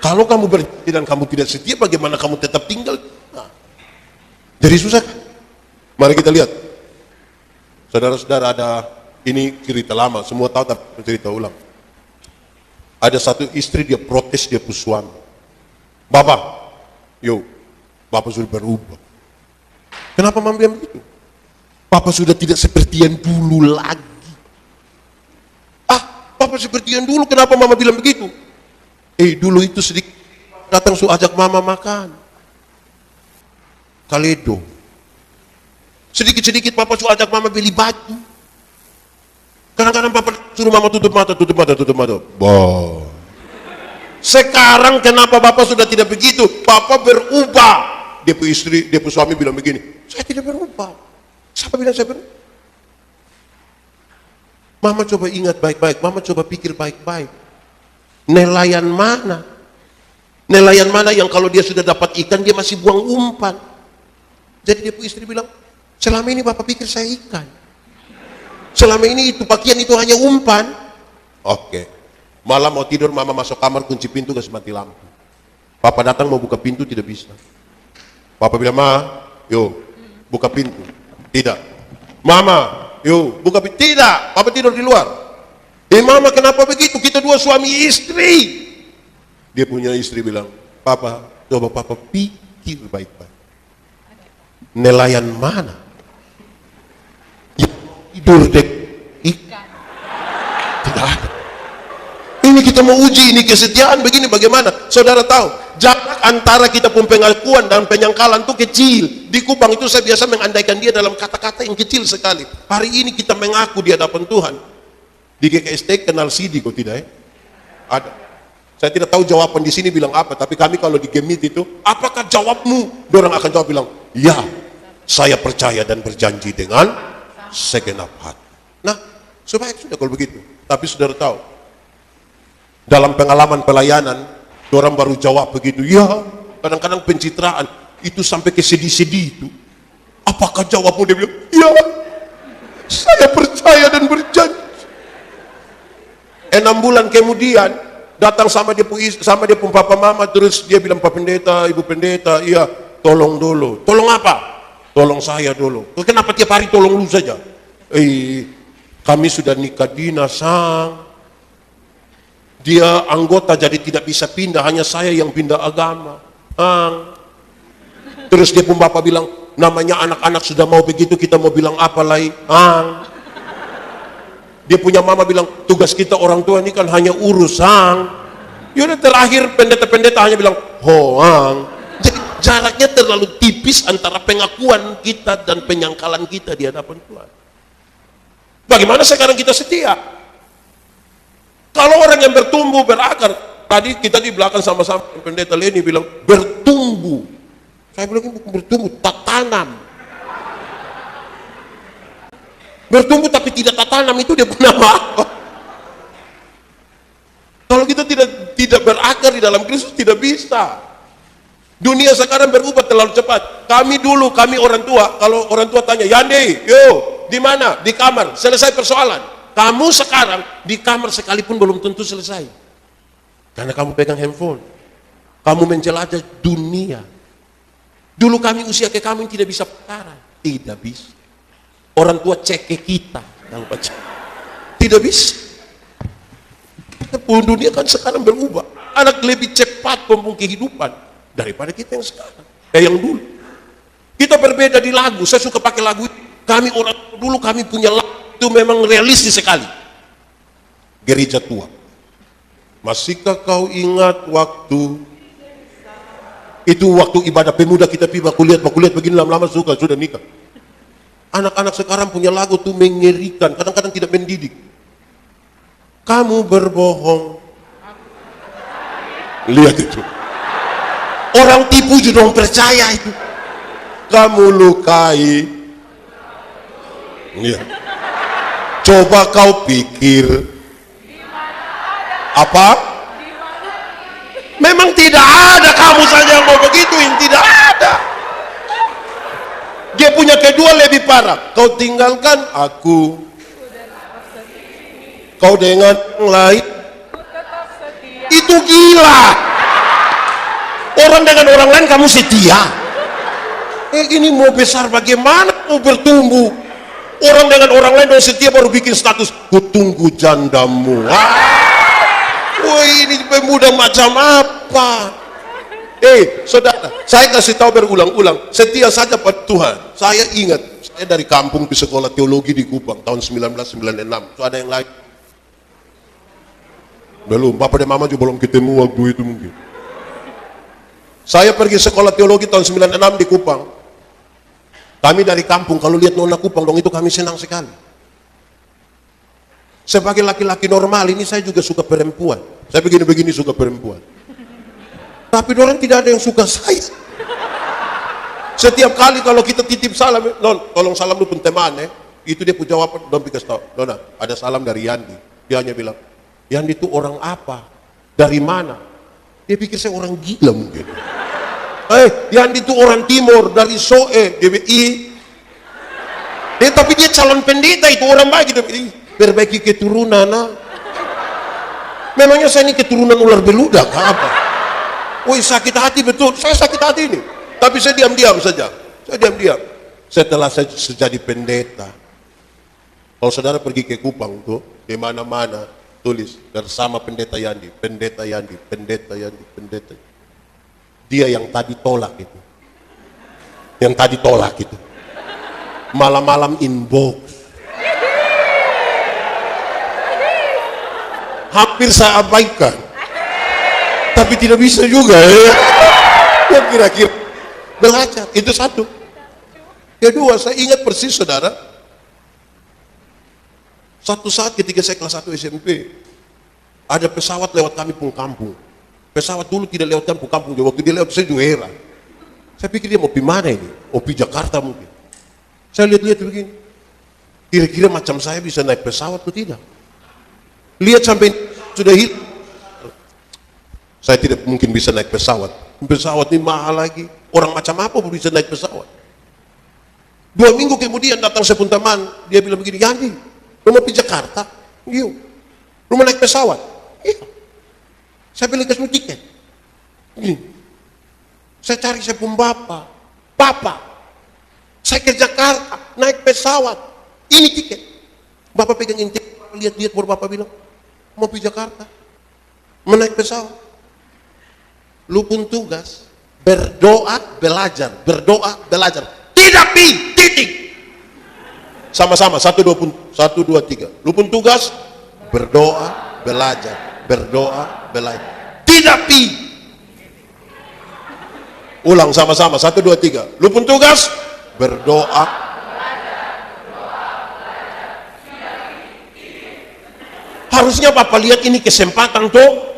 Speaker 2: Kalau kamu berjanji dan kamu tidak setia, bagaimana kamu tetap tinggal? Nah, jadi susah kan? Mari kita lihat. Saudara-saudara, ada ini cerita lama, semua tahu tapi cerita ulang. Ada satu istri, dia protes dia punya suami. Bapak sudah berubah. Kenapa mama bilang begitu? Bapak sudah tidak seperti yang dulu lagi. Bapak seperti yang dulu, kenapa mama bilang begitu? Dulu itu sedikit datang ajak mama makan kaledo. Sedikit-sedikit papa ajak mama beli baju. Kadang-kadang papa suruh mama tutup mata. Sekarang kenapa bapak sudah tidak begitu? Papa berubah. Dia punya istri, dia punya suami bilang begini, saya tidak berubah. Siapa bilang saya berubah? Mama coba ingat baik-baik, mama coba pikir baik-baik. Nelayan mana? Nelayan mana yang kalau dia sudah dapat ikan dia masih buang umpan? Jadi dia istri bilang, selama ini bapak pikir saya ikan. Selama ini itu pakaian itu hanya umpan. Oke. Malam mau tidur mama masuk kamar kunci pintu kasih mati lampu. Papa datang mau buka pintu tidak bisa. Papa bilang, buka pintu. Tidak. Mama, buka pintu. Tidak. Papa tidur di luar. Mama kenapa begitu? Kita dua suami istri. Dia punya istri bilang, Papa, coba Papa pikir baik-baik. Nelayan mana? Yang tidur dek ikan. Tidak ada. Ini kita mau uji, ini kesetiaan begini bagaimana? Saudara tahu, jarak antara kita pun pengakuan dan penyangkalan itu kecil. Di Kupang itu saya biasa mengandaikan dia dalam kata-kata yang kecil sekali. Hari ini kita mengaku di hadapan Tuhan. Di GKST kenal CD kok tidak ya? Ada. Saya tidak tahu jawaban di sini bilang apa, tapi kami kalau di Gemit itu, apakah jawabmu? Dorang akan jawab bilang, ya, saya percaya dan berjanji dengan segenap hati. Nah, sebaik sudah kalau begitu. Tapi saudara tahu, dalam pengalaman pelayanan, dorang baru jawab begitu, ya, kadang-kadang pencitraan, itu sampai ke sedih-sedih itu. Apakah jawabmu? Dia bilang, ya, saya percaya dan berjanji. 6 bulan kemudian datang sama dia pun papa mama, terus dia bilang, Pak Pendeta, Ibu Pendeta, iya, tolong dulu. Tolong apa? Tolong saya dulu. Kenapa tiap hari tolong lu saja? Kami sudah nikah dinas, Sang. Dia anggota jadi tidak bisa pindah, hanya saya yang pindah agama. Terus dia pun bapak bilang, namanya anak-anak sudah mau begitu, kita mau bilang apa lagi? Dia punya mama bilang, tugas kita orang tua ini kan hanya urusan. Yaudah terakhir pendeta-pendeta hanya bilang, hoang. Jadi jaraknya terlalu tipis antara pengakuan kita dan penyangkalan kita di hadapan Tuhan. Bagaimana sekarang kita setia? Kalau orang yang bertumbuh, berakar, tadi kita di belakang sama-sama pendeta Leni bilang, bertumbuh. Saya bilang, ini bukan bertumbuh, tak tanam. Bertumbuh tapi tidak tanam, itu dia punya apa? Kalau kita tidak berakar di dalam Kristus, tidak bisa. Dunia sekarang berubah terlalu cepat. Kami orang tua, kalau orang tua tanya, Yandi, yo, di mana? Di kamar, selesai persoalan. Kamu sekarang di kamar sekalipun belum tentu selesai. Karena kamu pegang handphone. Kamu menjelajah dunia. Dulu kami usia ke kami tidak bisa pacaran. Tidak bisa. Orang tua cek ke kita yang baca. Tidak bisa. Dunia kan sekarang berubah. Anak lebih cepat mempunyai kehidupan daripada kita yang sekarang. Yang dulu. Kita berbeda di lagu. Saya suka pakai lagu. Kami orang dulu kami punya lagu itu memang realistis sekali. Gereja tua. Masihkah kau ingat waktu itu waktu ibadah pemuda kita pergi baku lihat begini lama-lama sudah nikah. Anak-anak sekarang punya lagu tuh mengerikan, kadang-kadang tidak mendidik. Kamu berbohong. Lihat itu. Orang tipu juga percaya itu. Kamu lukai. Lihat. Coba kau pikir. Apa? Memang tidak ada, kamu saja yang mau begituin, tidak ada. Dia punya kedua lebih parah. Kau tinggalkan aku. Kau dengan yang lain. Itu gila. Orang dengan orang lain kamu setia. Ini mau besar bagaimana mau bertumbuh? Orang dengan orang lain mau setia baru bikin status. Kutunggu jandamu. Woi, ini pemuda macam apa? Saudara, saya kasih tahu berulang-ulang, setia saja pada Tuhan. Saya ingat, saya dari kampung di sekolah teologi di Kupang tahun 1996. Itu ada yang lain? Belum, Bapak dan Mama juga belum ketemu waktu itu mungkin. Saya pergi sekolah teologi tahun 96 di Kupang. Kami dari kampung, kalau lihat nona Kupang dong itu kami senang sekali. Sebagai laki-laki normal ini saya juga suka perempuan. Saya begini-begini suka perempuan. Tapi orang tidak ada yang suka saya. Setiap kali kalau kita titip salam, non, tolong salam lu pun teman itu dia punya jawaban, don pikas tahu, Nona, ada salam dari Yandi. Dia hanya bilang, Yandi itu orang apa? Dari mana? Dia pikir saya orang gila mungkin. Yandi itu orang timur, dari Soe, DBI. Tapi dia calon pendeta itu orang baik, gitu. Perbaiki keturunan. Memangnya saya ini keturunan ular beludak apa? Woi, sakit hati betul, saya sakit hati ini. Tapi saya diam-diam saja. Saya diam-diam. Setelah saya jadi pendeta, kalau saudara pergi ke Kupang tuh, di mana-mana tulis bersama pendeta Yandi, pendeta Yandi, pendeta Yandi, pendeta. Dia yang tadi tolak itu. Yang tadi tolak itu. Malam-malam inbox. Hampir saya abaikan. Tapi tidak bisa juga ya kira-kira belajar, itu satu. Kedua, saya ingat persis saudara, satu saat ketika saya kelas 1 SMP ada pesawat lewat kami pun kampung. Pesawat dulu tidak lewat kampung-kampung, waktu dia lewat saya juga heran. Saya pikir dia mau pergi mana ini? Mau pergi Jakarta mungkin. Saya lihat-lihat begini. Kira-kira macam saya bisa naik pesawat atau tidak? Lihat sampai sudah hilang. Saya tidak mungkin bisa naik pesawat. Pesawat ini mahal lagi. Orang macam apa pun bisa naik pesawat? 2 minggu kemudian datang saya pun teman. Dia bilang begini, Yandi, lu mau pergi Jakarta? Iya. Lu mau naik pesawat? Iya. Saya bilang kasih tiket. Gini. Saya cari saya pun bapak. Bapak, saya ke Jakarta, naik pesawat. Ini tiket. Bapak pegang ini tiket. Lihat-lihat baru bapak bilang, mau pergi Jakarta. Mau naik pesawat. Lu pun tugas berdoa, belajar, berdoa, belajar. Tidak pi, titik. Sama-sama, 1, 2, 3. Lu pun tugas berdoa, belajar, berdoa, belajar. Tidak pi. Ulang sama-sama, 1, 2, 3. Lu pun tugas berdoa. Harusnya Bapak lihat ini kesempatan tuh.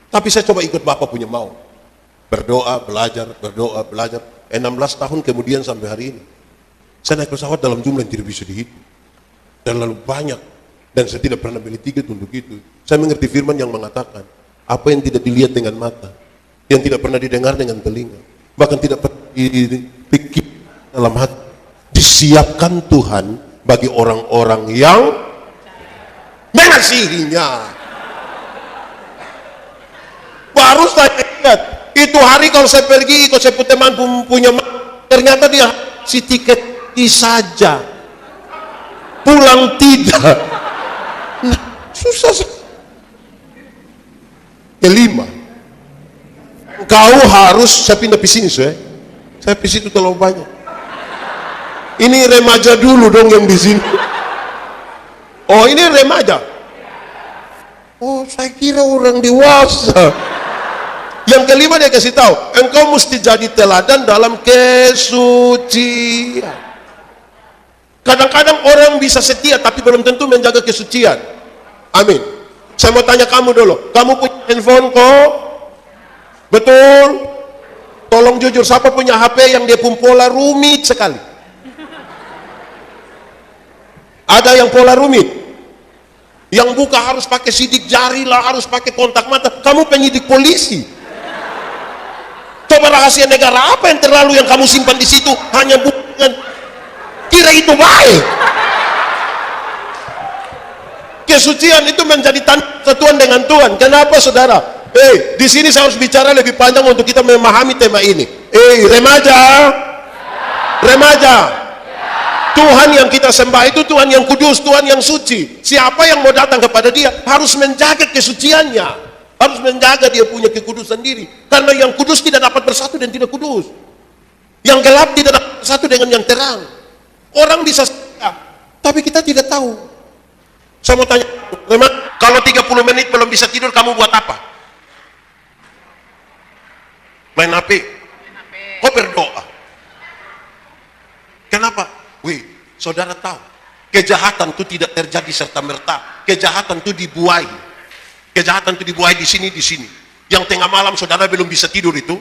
Speaker 2: Tapi saya coba ikut Bapak punya mau. Berdoa, belajar, berdoa, belajar. 16 tahun kemudian sampai hari ini. Saya naik pesawat dalam jumlah yang tidak bisa dihitung. Dan lalu banyak. Dan saya tidak pernah beli tiket untuk itu. Saya mengerti firman yang mengatakan, apa yang tidak dilihat dengan mata, yang tidak pernah didengar dengan telinga, bahkan tidak pernah dipikir dalam hati, disiapkan Tuhan bagi orang-orang yang mengasihinya. Baru saya ingat, itu hari kalau saya pergi ikut saya teman punya, ternyata dia si tiket saja, pulang tidak. Nah, susah. Kelima, kau harus, saya pindah di sini saya di situ terlalu banyak. Ini remaja dulu dong yang di sini. Oh ini remaja. Oh saya kira orang dewasa. Yang kelima dia kasih tahu, engkau mesti jadi teladan dalam kesucian. Kadang-kadang orang bisa setia tapi belum tentu menjaga kesucian. Amin. Saya mau tanya kamu dulu, kamu punya handphone kok? Betul? Tolong jujur, siapa punya HP yang dia pun pola rumit sekali? Ada yang pola rumit? Yang buka harus pakai sidik jari lah, harus pakai kontak mata. Kamu penyidik polisi. Coba rahasia negara apa yang terlalu yang kamu simpan di situ hanya bukan kira itu baik. Kesucian itu menjadi satuan dengan Tuhan. Kenapa saudara? Di sini saya harus bicara lebih panjang untuk kita memahami tema ini. Remaja, remaja. Tuhan yang kita sembah itu Tuhan yang kudus, Tuhan yang suci. Siapa yang mau datang kepada Dia harus menjaga kesuciannya. Harus menjaga dia punya kekudusan diri. Karena yang kudus tidak dapat bersatu dan tidak kudus. Yang gelap tidak dapat bersatu dengan yang terang. Orang bisa setia, tapi kita tidak tahu. Saya mau tanya, memang kalau 30 menit belum bisa tidur, kamu buat apa? Main HP? Kok berdoa? Kenapa? Saudara tahu, kejahatan itu tidak terjadi serta-merta. Kejahatan itu dibuai. Kejahatan itu dibuai di sini, di sini. Yang tengah malam saudara belum bisa tidur itu,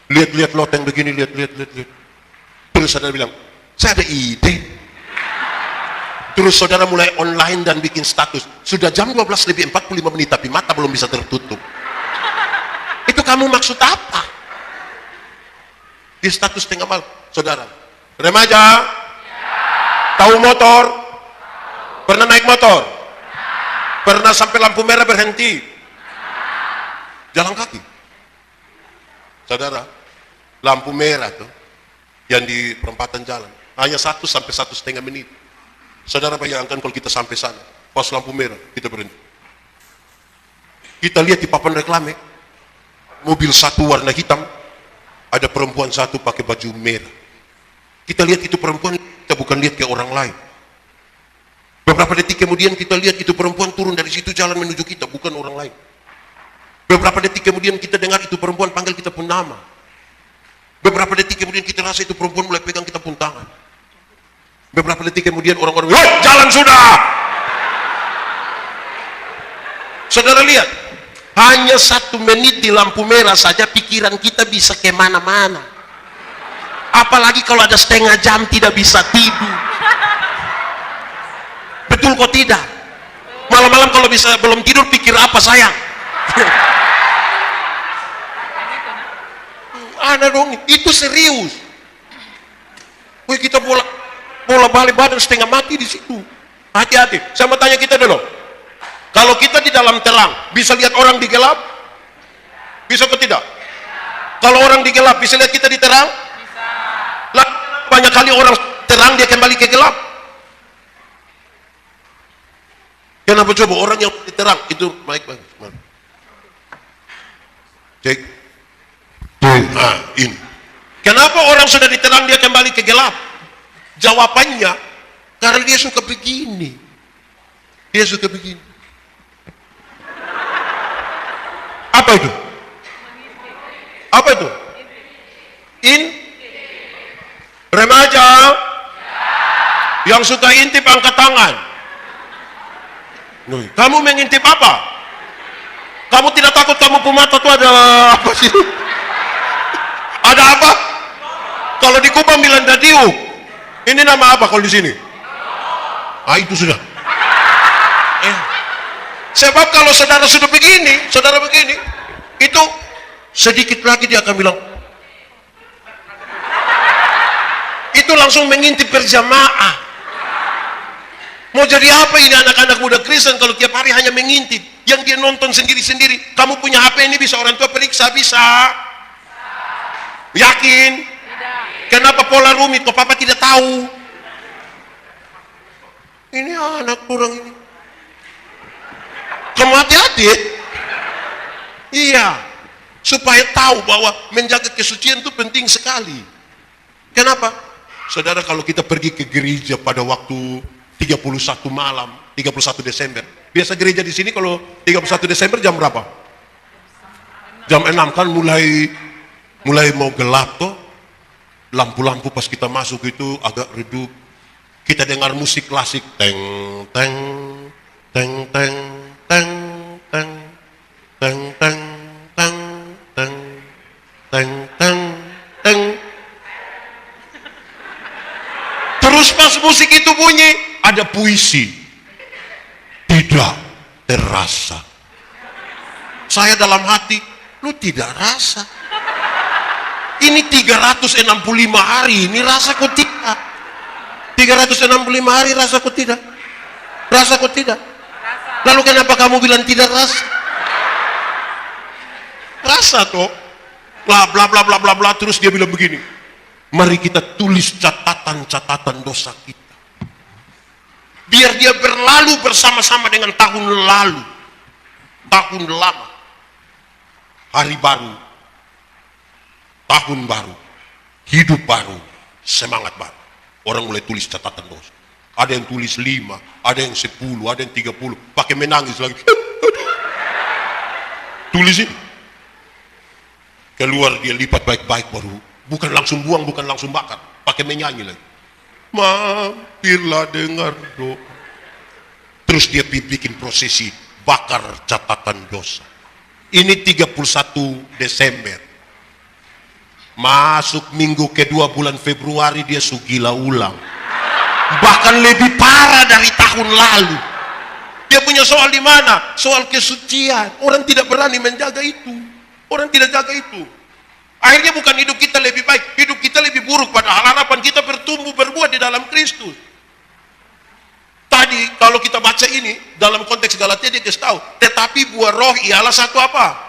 Speaker 2: lihat-lihat loteng begini, lihat. Terus saudara bilang, saya ada ide. Terus saudara mulai online dan bikin status. Sudah jam 12 lebih 45 menit, tapi mata belum bisa tertutup. Itu kamu maksud apa? Di status tengah malam, saudara. Remaja, tahu motor? Pernah naik motor? Pernah sampai lampu merah berhenti? Jalan kaki. Saudara, lampu merah tuh yang di perempatan jalan hanya 1 sampai 1,5 menit. Saudara bayangkan kalau kita sampai sana, pas lampu merah kita berhenti. Kita lihat di papan reklame, mobil satu warna hitam, ada perempuan satu pakai baju merah. Kita lihat itu perempuan, kita bukan lihat ke orang lain. Beberapa detik kemudian kita lihat itu perempuan turun dari situ jalan menuju kita, bukan orang lain. Beberapa detik kemudian kita dengar itu perempuan panggil kita pun nama. Beberapa detik kemudian kita rasa itu perempuan mulai pegang kita pun tangan. Beberapa detik kemudian orang-orang, jalan sudah! Saudara lihat, Hanya 1 menit di lampu merah saja pikiran kita bisa kemana-mana. Apalagi kalau ada setengah jam tidak bisa tidur. Betul kok tidak? Malam-malam kalau bisa belum tidur pikir apa sayang? Ada dong, itu serius. Wih, kita bola balik badan setengah mati di situ. Hati-hati. Saya mau tanya kita dulu. Kalau kita di dalam terang, bisa lihat orang di gelap? Bisa atau tidak? Kalau orang di gelap, bisa lihat kita di terang? Bisa. Lah, banyak kali orang terang, dia kembali ke gelap. Kenapa coba orang yang di terang? Itu baik banget. Cek. Nah, ini. Kenapa orang sudah di terang, dia kembali ke gelap? Jawabannya, karena dia suka begini. Dia suka begini. Apa itu? Apa itu? Remaja yang suka intip angkat tangan. Kamu mengintip apa? Kamu tidak takut kamu pemata tuh ada apa sih? Ada apa? Kalau di Kupang bilang dadiuk. Ini nama apa kalau di sini? Ah, itu sudah. Sebab kalau saudara sudah begini, itu sedikit lagi dia akan bilang, itu langsung mengintip berjamaah. Mau jadi apa ini anak-anak muda Kristen kalau tiap hari hanya mengintip? Yang dia nonton sendiri-sendiri. Kamu punya HP ini bisa orang tua periksa? Bisa. Yakin? Kenapa pola rumit? Kok papa tidak tahu? Ini anak kurang ini. Kamu hati-hati. Iya. Supaya tahu bahwa menjaga kesucian itu penting sekali. Kenapa? Saudara, kalau kita pergi ke gereja pada waktu 31 malam, 31 Desember. Biasa gereja di sini kalau 31 Desember jam berapa? Jam 6 kan mulai mau gelap toh. Lampu-lampu pas kita masuk itu agak redup. Kita dengar musik klasik, teng teng teng teng teng teng teng teng teng teng teng teng teng. Terus pas musik itu bunyi, ada puisi. Tidak terasa. Saya dalam hati, lu tidak rasa. Ini 365 hari, ini rasa kok tidak. 365 hari rasa kok tidak. Rasa kok tidak. Lalu kenapa kamu bilang tidak rasa? Rasa toh. Bla bla bla bla bla bla, terus dia bilang begini. Mari kita tulis catatan-catatan dosa kita. Biar dia berlalu bersama-sama dengan tahun lalu. Tahun lama. Hari baru. Tahun baru. Hidup baru. Semangat baru. Orang mulai tulis catatan dosa. Ada yang tulis 5, ada yang 10, ada yang 30. Pakai menangis lagi. Tulis ini. Keluar dia lipat baik-baik baru. Bukan langsung buang, bukan langsung bakar. Pakai menyanyi lagi. Mampirlah dengar doa. Terus dia bikin prosesi bakar catatan dosa. Ini 31 Desember. Masuk minggu kedua bulan Februari dia sugila ulang. Bahkan lebih parah dari tahun lalu. Dia punya soal di mana? Soal kesucian. Orang tidak berani menjaga itu. Orang tidak jaga itu. Akhirnya bukan hidup kita lebih baik, hidup kita lebih buruk, padahal harapan kita bertumbuh berbuah di dalam Kristus. Tadi kalau kita baca ini dalam konteks Galatia dia kasih tahu, tetapi buah roh ialah satu apa?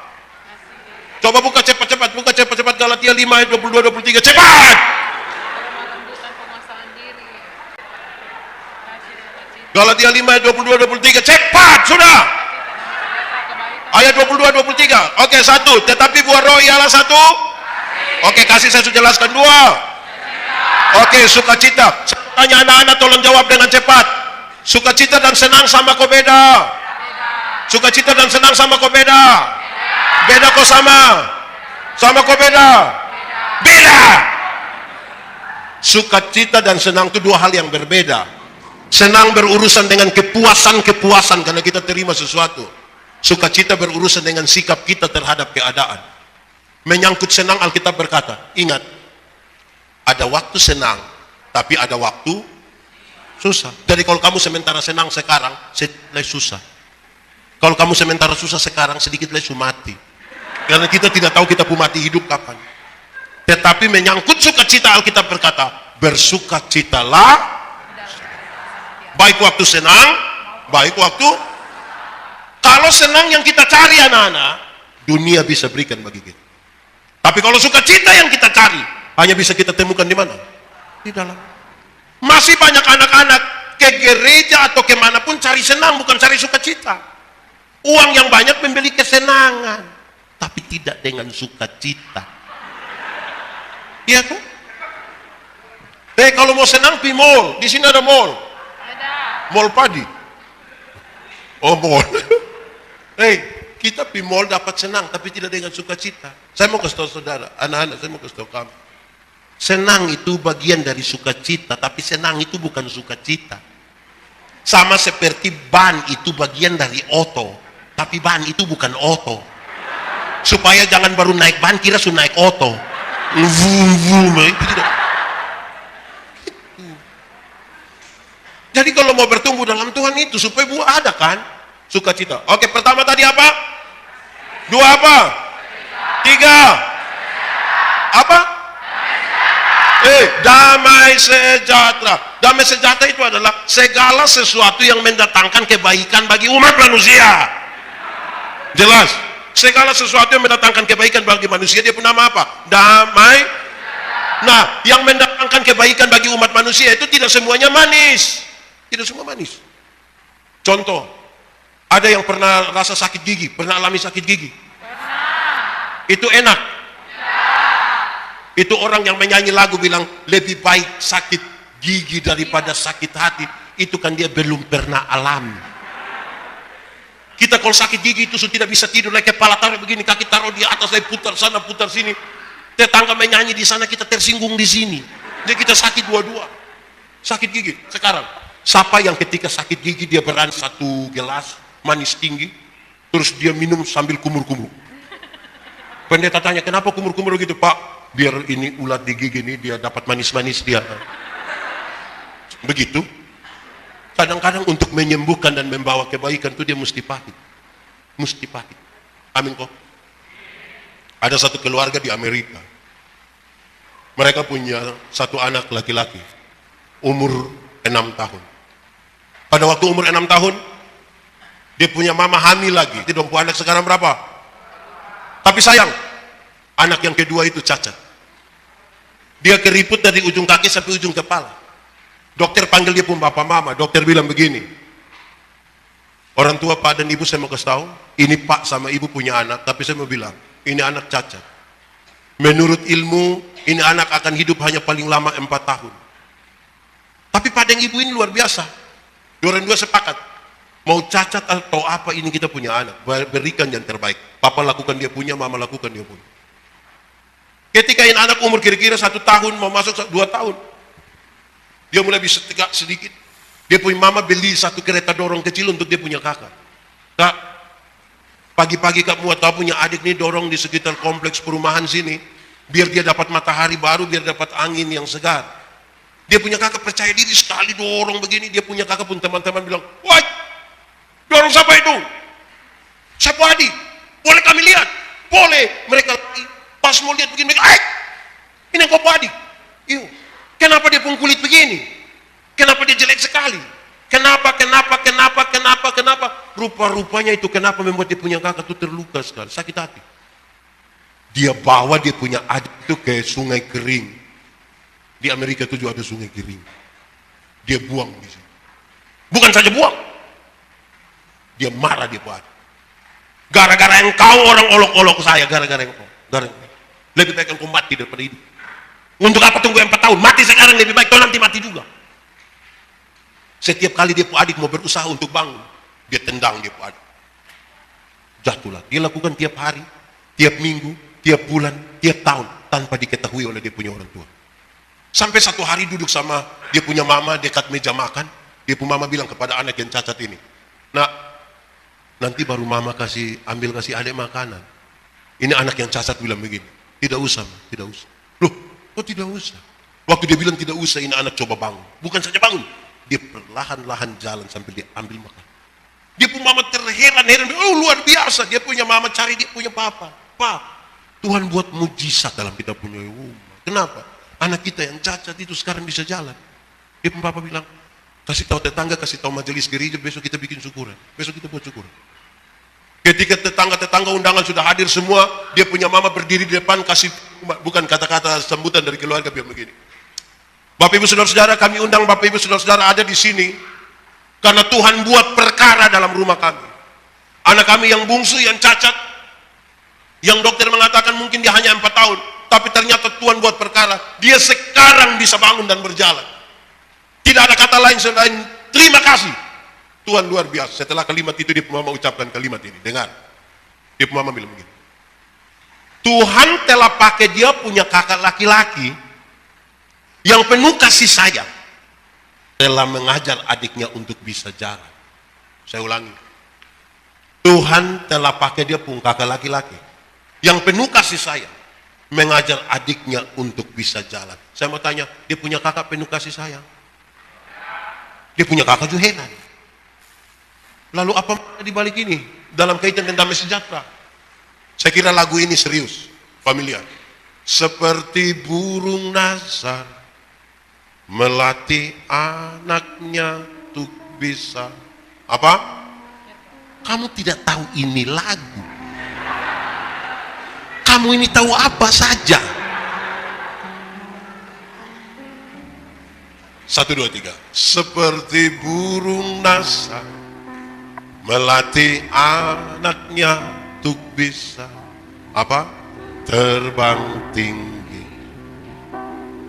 Speaker 2: Coba buka cepat-cepat, Galatia 5 ayat 22 23, cepat. Galatia 5 ayat 22 23, cepat sudah. Ayat 22 23. Oke, 1. Tetapi buah roh ialah satu. Oke, kasih saya sudah jelaskan. 2. Oke, sukacita. Tanya anak-anak tolong jawab dengan cepat. Sukacita dan senang sama kok beda? Sukacita dan senang sama kok beda? Beda kok sama? Sama kok beda? Beda. Sukacita dan senang itu dua hal yang berbeda. Senang berurusan dengan kepuasan karena kita terima sesuatu. Sukacita berurusan dengan sikap kita terhadap keadaan. Menyangkut senang, Alkitab berkata, ingat, ada waktu senang, tapi ada waktu susah. Jadi kalau kamu sementara senang sekarang, sedikit lagi susah. Kalau kamu sementara susah sekarang, sedikit lagi mati. Karena kita tidak tahu kita mati hidup kapan. Tetapi menyangkut sukacita, Alkitab berkata, bersukacitalah, baik waktu senang, baik waktu. Kalau senang yang kita cari anak-anak, dunia bisa berikan bagi kita. Tapi kalau sukacita yang kita cari, hanya bisa kita temukan di mana? Di dalam. Masih banyak anak-anak ke gereja atau kemanapun cari senang, bukan cari sukacita. Uang yang banyak membeli kesenangan, tapi tidak dengan sukacita. Iya tuh. Kalau mau senang pi mall, di sini ada mall. Mall padi. Oh mall. Kita pi mall dapat senang, tapi tidak dengan sukacita. Saya mau kasih tahu saudara, anak-anak, saya mau kasih tahu kamu. Senang itu bagian dari sukacita, tapi senang itu bukan sukacita. Sama seperti ban itu bagian dari oto, tapi ban itu bukan oto. Supaya jangan baru naik ban kira sudah naik oto. Itu tidak. Jadi kalau mau bertumbuh dalam Tuhan itu supaya buah ada kan sukacita. Oke, pertama tadi apa? Dua apa? Tiga. Apa? Damai sejahtera. Damai sejahtera itu adalah segala sesuatu yang mendatangkan kebaikan bagi umat manusia. Jelas? Segala sesuatu yang mendatangkan kebaikan bagi manusia, dia punya nama apa? Damai. Nah, yang mendatangkan kebaikan bagi umat manusia itu tidak semuanya manis. Tidak semua manis. Contoh, ada yang pernah rasa sakit gigi, pernah alami sakit gigi? Pernah. Itu enak? Itu orang yang menyanyi lagu bilang, lebih baik sakit gigi daripada sakit hati. Itu kan dia belum pernah alami. Kita kalau sakit gigi itu sudah tidak bisa tidur, lagi kepala taruh begini, kaki taruh di atas, lagi putar sana, putar sini. Tetangga menyanyi di sana, kita tersinggung di sini. Jadi kita sakit dua-dua. Sakit gigi. Sekarang, siapa yang ketika sakit gigi dia berani satu gelas manis tinggi, terus dia minum sambil kumur-kumur? Pendeta tanya, kenapa kumur-kumur gitu? Pak, biar ini ulat di gigi ini dia dapat manis-manis dia. Begitu. Kadang-kadang untuk menyembuhkan dan membawa kebaikan itu dia mesti pahit. Mesti pahit. Amin kok. Ada satu keluarga di Amerika. Mereka punya satu anak laki-laki. Umur 6 tahun. Pada waktu umur 6 tahun, dia punya mama hamil lagi. Itu dong, anak sekarang berapa? Tapi sayang, anak yang kedua itu cacat. Dia keriput dari ujung kaki sampai ujung kepala. Dokter panggil dia pun bapak mama. Dokter bilang begini, orang tua pak dan ibu saya mau kasih tahu, ini pak sama ibu punya anak, tapi saya mau bilang, ini anak cacat. Menurut ilmu, ini anak akan hidup hanya paling lama 4 tahun. Tapi pak dan ibu ini luar biasa. Orang dua sepakat, mau cacat atau apa ini kita punya anak, berikan yang terbaik. Papa lakukan dia punya, mama lakukan dia punya. Ketika ini anak umur kira-kira 1 tahun, mau masuk 2 tahun, dia mulai bisa tegak sedikit. Dia punya mama beli satu kereta dorong kecil untuk dia punya kakak. Kak, pagi-pagi kamu tahu punya adik nih dorong di sekitar kompleks perumahan sini, biar dia dapat matahari baru, biar dapat angin yang segar. Dia punya kakak percaya diri sekali dorong begini. Dia punya kakak pun teman-teman bilang, wah, dorong siapa itu? Siapa adik? Boleh kami lihat? Boleh. Mereka pas mau lihat begini, mereka, ini yang kau adik. Iyo. Kenapa dia pun kulit begini? Kenapa dia jelek sekali? Kenapa? Rupa-rupanya itu kenapa membuat dia punya kakak itu terluka sekali, sakit hati. Dia bawa dia punya adik itu ke sungai kering. Di Amerika itu juga ada sungai kering. Dia buang di sini. Bukan saja buang. Dia marah dia buat. Gara-gara engkau orang olok-olok saya, gara-gara engkau. Lebih baik engkau mati daripada hidup. Untuk apa tunggu 4 tahun? Mati sekarang lebih baik, kau nanti mati juga. Setiap kali dia adik mau berusaha untuk bangun, dia tendang dia adik. Jatuhlah. Dia lakukan tiap hari, tiap minggu, tiap bulan, tiap tahun, tanpa diketahui oleh dia punya orang tua. Sampai satu hari duduk sama dia punya mama dekat meja makan, dia punya mama bilang kepada anak yang cacat ini, nak, nanti baru mama kasih adik makanan. Ini anak yang cacat bilang begini, tidak usah, tidak usah. Loh, kok tidak usah? Waktu dia bilang tidak usah, ini anak coba bangun. Bukan saja bangun, dia perlahan-lahan jalan sampai dia ambil makan. Dia pun mama terheran-heran, oh luar biasa, dia punya mama cari dia punya papa. Pak, Tuhan buat mujizat dalam kita punya rumah. Kenapa? Anak kita yang cacat itu sekarang bisa jalan. Dia pun papa bilang, kasih tahu tetangga, kasih tahu majelis gereja, besok kita bikin syukuran. Besok kita buat syukuran. Ketika tetangga-tetangga undangan sudah hadir semua, dia punya mama berdiri di depan kasih, bukan kata-kata sambutan dari keluarga, biar begini. Bapak Ibu Saudara-saudara, kami undang Bapak Ibu Saudara-saudara ada di sini karena Tuhan buat perkara dalam rumah kami. Anak kami yang bungsu, yang cacat, yang dokter mengatakan mungkin dia hanya 4 tahun, tapi ternyata Tuhan buat perkara. Dia sekarang bisa bangun dan berjalan. Tidak ada kata lain selain terima kasih. Tuhan luar biasa. Setelah kalimat itu dia mama ucapkan kalimat ini. Dengar. Dia mama bilang begini. Tuhan telah pakai dia punya kakak laki-laki yang penuh kasih sayang. Telah mengajar adiknya untuk bisa jalan. Saya ulangi. Tuhan telah pakai dia punya kakak laki-laki yang penuh kasih sayang. Mengajar adiknya untuk bisa jalan. Saya mau tanya, dia punya kakak penuh kasih sayang? Dia punya kakak juga heran. Lalu apa di balik ini? Dalam kaitan dengan damai sejahtera. Saya kira lagu ini serius, familiar. Seperti burung nazar melatih anaknya untuk bisa apa? Kamu tidak tahu ini lagu. Kamu ini tahu apa saja. 1, 2, 3. Seperti burung nazar melatih anaknya untuk bisa apa? Terbang tinggi.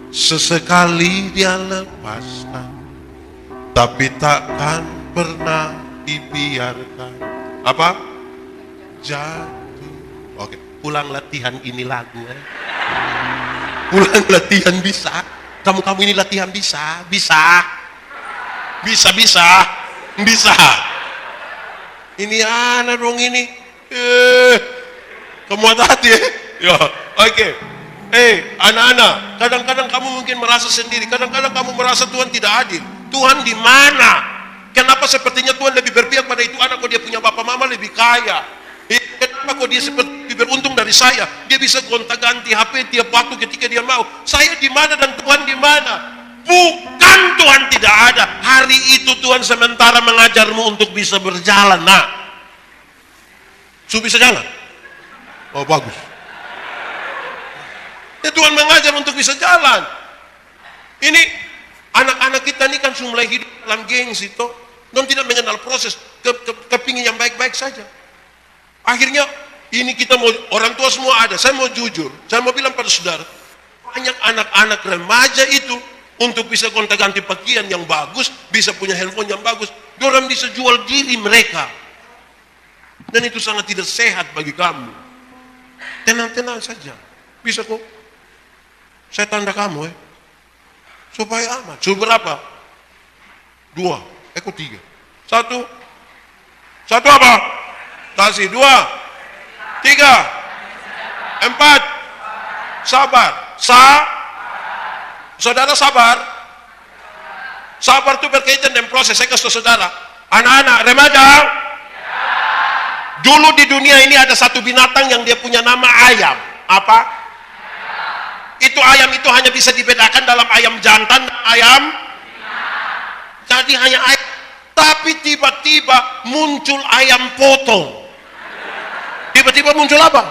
Speaker 2: Sesekali dia lepaskan, tapi takkan pernah dibiarkan apa? Jatuh. Oke, pulang latihan ini lagu. Pulang latihan bisa. Kamu ini latihan bisa. Bisa. Ini anak dong ini. Kamu hati-hati ya. Oke. Anak-anak, kadang-kadang kamu mungkin merasa sendiri, kadang-kadang kamu merasa Tuhan tidak adil. Tuhan di mana? Kenapa sepertinya Tuhan lebih berpihak pada itu anak kok dia punya bapak mama lebih kaya? Kenapa kok dia seperti lebih beruntung dari saya? Dia bisa gonta-ganti HP tiap waktu ketika dia mau. Saya di mana dan Tuhan di mana? Bukan Tuhan tidak ada. Hari itu Tuhan sementara mengajarmu untuk bisa berjalan. Nah, bisa jalan. Oh bagus. Ya, Tuhan mengajar untuk bisa jalan. Ini anak-anak kita ini kan sudah mulai hidup dalam gengsi toh. Non tidak mengenal proses, kepingin yang baik-baik saja. Akhirnya ini kita mau, orang tua semua ada. Saya mau jujur, saya mau bilang pada saudara, banyak anak-anak remaja itu untuk bisa gonta-ganti pakaian yang bagus, bisa punya handphone yang bagus, orang bisa jual diri mereka. Dan itu sangat tidak sehat bagi kamu. Tenang-tenang saja. Bisa kok. Saya tanda kamu supaya aman. Suruh berapa? 2, 3. 1 apa? Kasih 2, 3, 4. Sabar. Saudara sabar. Sabar itu berkaitan dengan proses. Saya kasih saudara. Anak-anak remaja. Dulu di dunia ini ada satu binatang yang dia punya nama ayam. Apa? Itu ayam itu hanya bisa dibedakan dalam ayam jantan dan ayam. Jadi hanya ayam. Tapi tiba-tiba muncul ayam potong. Tiba-tiba muncul apa?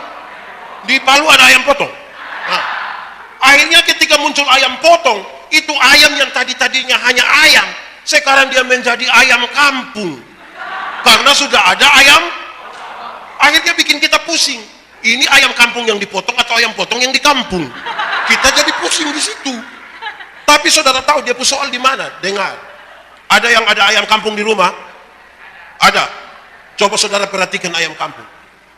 Speaker 2: Di Palu ada ayam potong. Nah, akhirnya ketika muncul ayam potong, itu ayam yang tadinya hanya ayam, sekarang dia menjadi ayam kampung. Karena sudah ada ayam. Akhirnya bikin kita pusing. Ini ayam kampung yang dipotong atau ayam potong yang di kampung? Kita jadi pusing di situ. Tapi saudara tahu dia soal di mana? Dengar. Ada yang ada ayam kampung di rumah? Ada. Coba saudara perhatikan ayam kampung.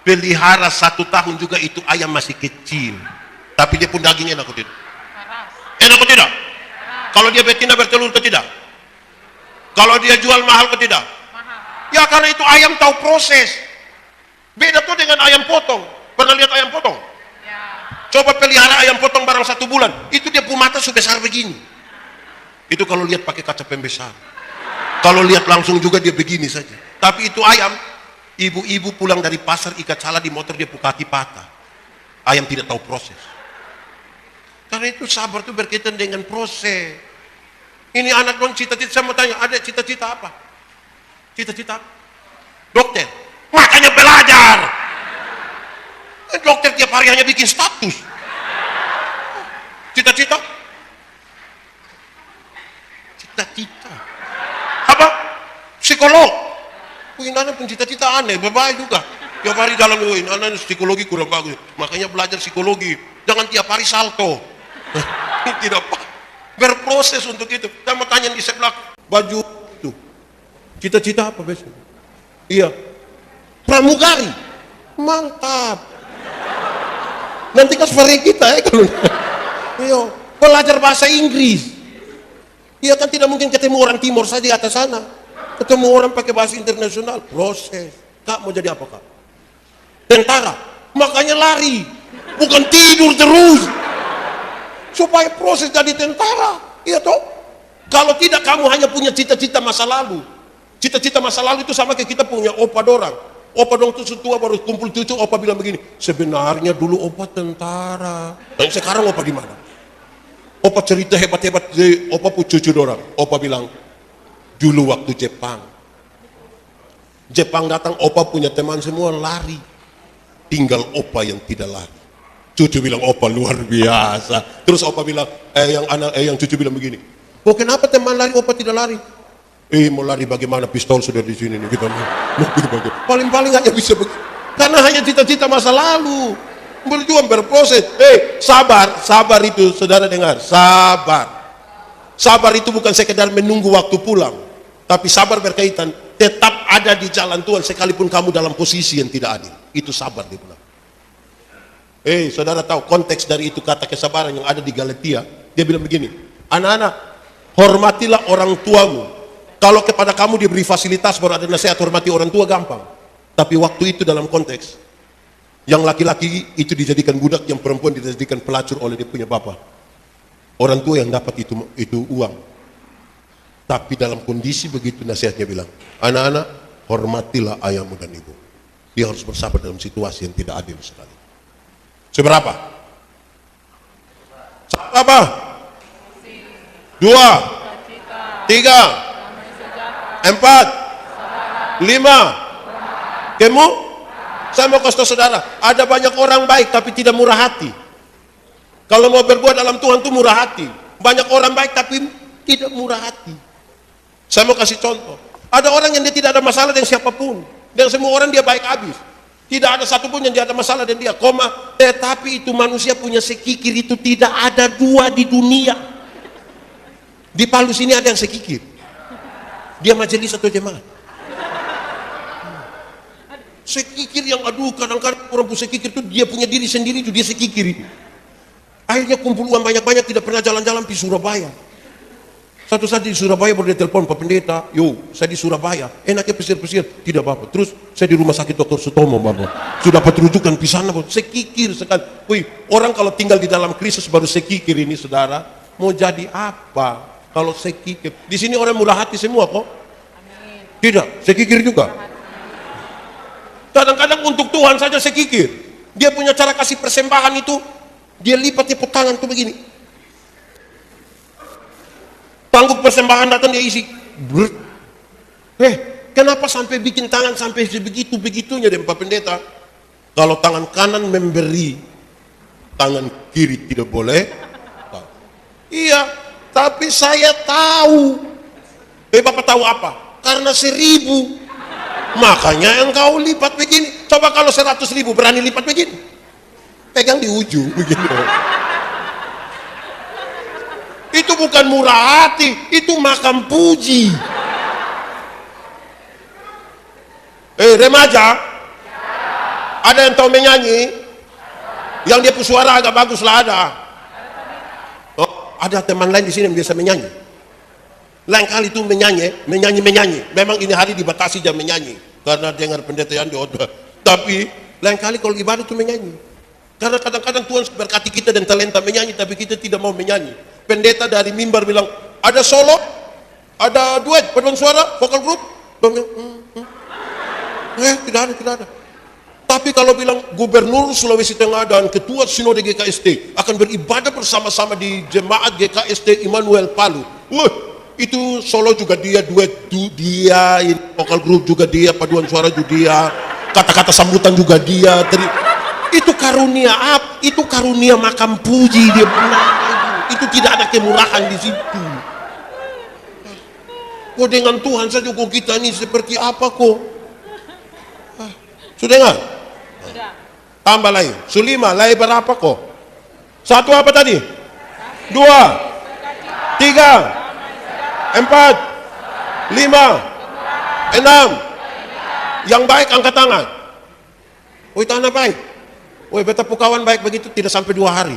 Speaker 2: Pelihara 1 tahun juga itu ayam masih kecil. Tapi dia pun daging enak atau tidak? Enak atau tidak? Kalau dia betina bertelur atau tidak? Kalau dia jual mahal atau tidak? Ya karena itu ayam tahu proses. Beda tuh dengan ayam potong. Pernah lihat ayam potong?
Speaker 3: Ya.
Speaker 2: Coba pelihara ayam potong barang 1 bulan. Itu dia punya mata sebesar begini. Itu kalau lihat pakai kaca pembesar. Kalau lihat langsung juga dia begini saja. Tapi itu ayam, ibu-ibu pulang dari pasar ikat salah di motor dia kaki patah. Ayam tidak tahu proses. Karena itu sabar itu berkaitan dengan proses. Ini anak dong cita-cita, saya mau tanya, ada cita-cita apa? Cita-cita apa? Dokter. Makanya belajar. Dokter tiap hari hanya bikin status. Cita-cita? Cita-cita. Apa? Psikolog. Wih, anak pun cita-cita aneh, berbahaya juga. Tiap hari jalan, wih, anak psikologi kurang bagus. Makanya belajar psikologi. Jangan tiap hari salto. Tidak apa. Berproses untuk itu. Kita mau tanya di sebelah baju itu. Cita-cita apa besok? Iya. Pramugari. Mantap. Nanti kan seperti kita ya kalau. Iya. Belajar bahasa Inggris. Iya kan tidak mungkin ketemu orang timur saja di atas sana. Ketemu orang pakai bahasa internasional. Proses. Kak mau jadi apa kak? Tentara. Makanya lari. Bukan tidur terus. Supaya proses jadi tentara. Iya toh? Kalau tidak kamu hanya punya cita-cita masa lalu. Cita-cita masa lalu itu sama kayak kita punya opa dorang. Opa dong itu setua baru kumpul cucu, opa bilang begini, sebenarnya dulu opa tentara. Dan sekarang opa di mana? Opa cerita hebat-hebat dari opa punya cucu dorang. Opa bilang, dulu waktu Jepang. Jepang datang, opa punya teman semua lari. Tinggal opa yang tidak lari. Cucu bilang, opa luar biasa. Terus opa bilang, yang cucu bilang begini, oh kenapa teman lari, opa tidak lari? Mau lari bagaimana, pistol sudah di sini nih kita paling-paling hanya bisa karena hanya cita-cita masa lalu. Berjuang berproses. Sabar itu saudara dengar, sabar itu bukan sekedar menunggu waktu pulang, tapi sabar berkaitan tetap ada di jalan Tuhan sekalipun kamu dalam posisi yang tidak adil. Itu sabar dia bilang. Saudara tahu konteks dari itu kata kesabaran yang ada di Galatia. Dia bilang begini, anak-anak hormatilah orang tuamu. Kalau kepada kamu diberi fasilitas baru ada nasihat, hormati orang tua gampang. Tapi waktu itu dalam konteks yang laki-laki itu dijadikan budak, yang perempuan dijadikan pelacur oleh dia punya bapak. Orang tua yang dapat itu uang. Tapi dalam kondisi begitu nasihatnya bilang, anak-anak hormatilah ayahmu dan ibu. Dia harus bersabar dalam situasi yang tidak adil sekali. Seberapa? Apa? 2, 3, 4, 5. Kamu? Saya mau kasih tahu saudara, ada banyak orang baik tapi tidak murah hati. Kalau mau berbuat dalam Tuhan itu murah hati. Banyak orang baik tapi tidak murah hati. Saya mau kasih contoh. Ada orang yang dia tidak ada masalah dengan siapapun. Dan semua orang dia baik habis. Tidak ada satupun yang dia ada masalah dengan dia. Tetapi itu manusia punya sekikir itu tidak ada 2 di dunia. Di Palu sini ada yang sekikir. Dia majelis atau jemaat? Sekikir yang aduh kadang-kadang orang punya sekikir itu dia punya diri sendiri itu dia sekikir. Akhirnya kumpul uang banyak-banyak tidak pernah jalan-jalan di Surabaya. Satu saat di Surabaya baru dia telepon Pak Pendeta, saya di Surabaya, enaknya pesir-pesir, tidak apa-apa. Terus saya di rumah sakit Dr. Sutomo, Bapak. Sudah dapat rujukan di sana, sekikir sekali. Orang kalau tinggal di dalam krisis baru sekikir ini saudara, mau jadi apa? Kalau sekikir, di sini orang murah hati semua kok. Amin. Tidak, sekikir juga. Kadang-kadang untuk Tuhan saja sekikir. Dia punya cara kasih persembahan itu, dia lipat tepuk tangan tuh begini. Tangguk persembahan datang dia isi. Kenapa sampai bikin tangan sampai sebegitu-begitunya deh Pak Pendeta? Kalau tangan kanan memberi, tangan kiri tidak boleh. Iya. Tapi saya tahu. Bapak tahu apa? Karena 1000. Makanya engkau lipat begini. Coba kalau 100.000 berani lipat begini. Pegang di ujung begini. Itu bukan murah hati, itu makam puji. Remaja? Ada yang tahu menyanyi? Yang dia punya suara agak bagus lah ada. Ada teman lain di sini yang biasa menyanyi. Lain kali itu menyanyi. Memang ini hari dibatasi jam menyanyi. Karena dengar pendeta yang diotbah. Tapi lain kali kalau ibadah itu menyanyi. Karena kadang-kadang Tuhan berkati kita dan talenta menyanyi, tapi kita tidak mau menyanyi. Pendeta dari mimbar bilang, ada solo, ada duet, paduan suara, vokal group. Tidak ada. Tapi kalau bilang Gubernur Sulawesi Tengah dan Ketua Sinode GKST akan beribadah bersama-sama di Jemaat GKST Immanuel Palu. Itu solo juga dia, duet dia, vokal group juga dia, paduan suara juga dia, kata-kata sambutan juga dia. Itu karunia apa? Itu karunia makam puji dia benar. Itu tidak ada kemurahan di situ. Kok dengan Tuhan saja kok kita ini seperti apa kok? Sudah dengar?
Speaker 3: Sudah.
Speaker 2: Tambah lagi. Sulima, lagi berapa kok? Satu apa tadi? 2, 3, 4, 5, 6. Yang baik angkat tangan. Tanah baik. Beta pukawan baik begitu tidak sampai 2 hari.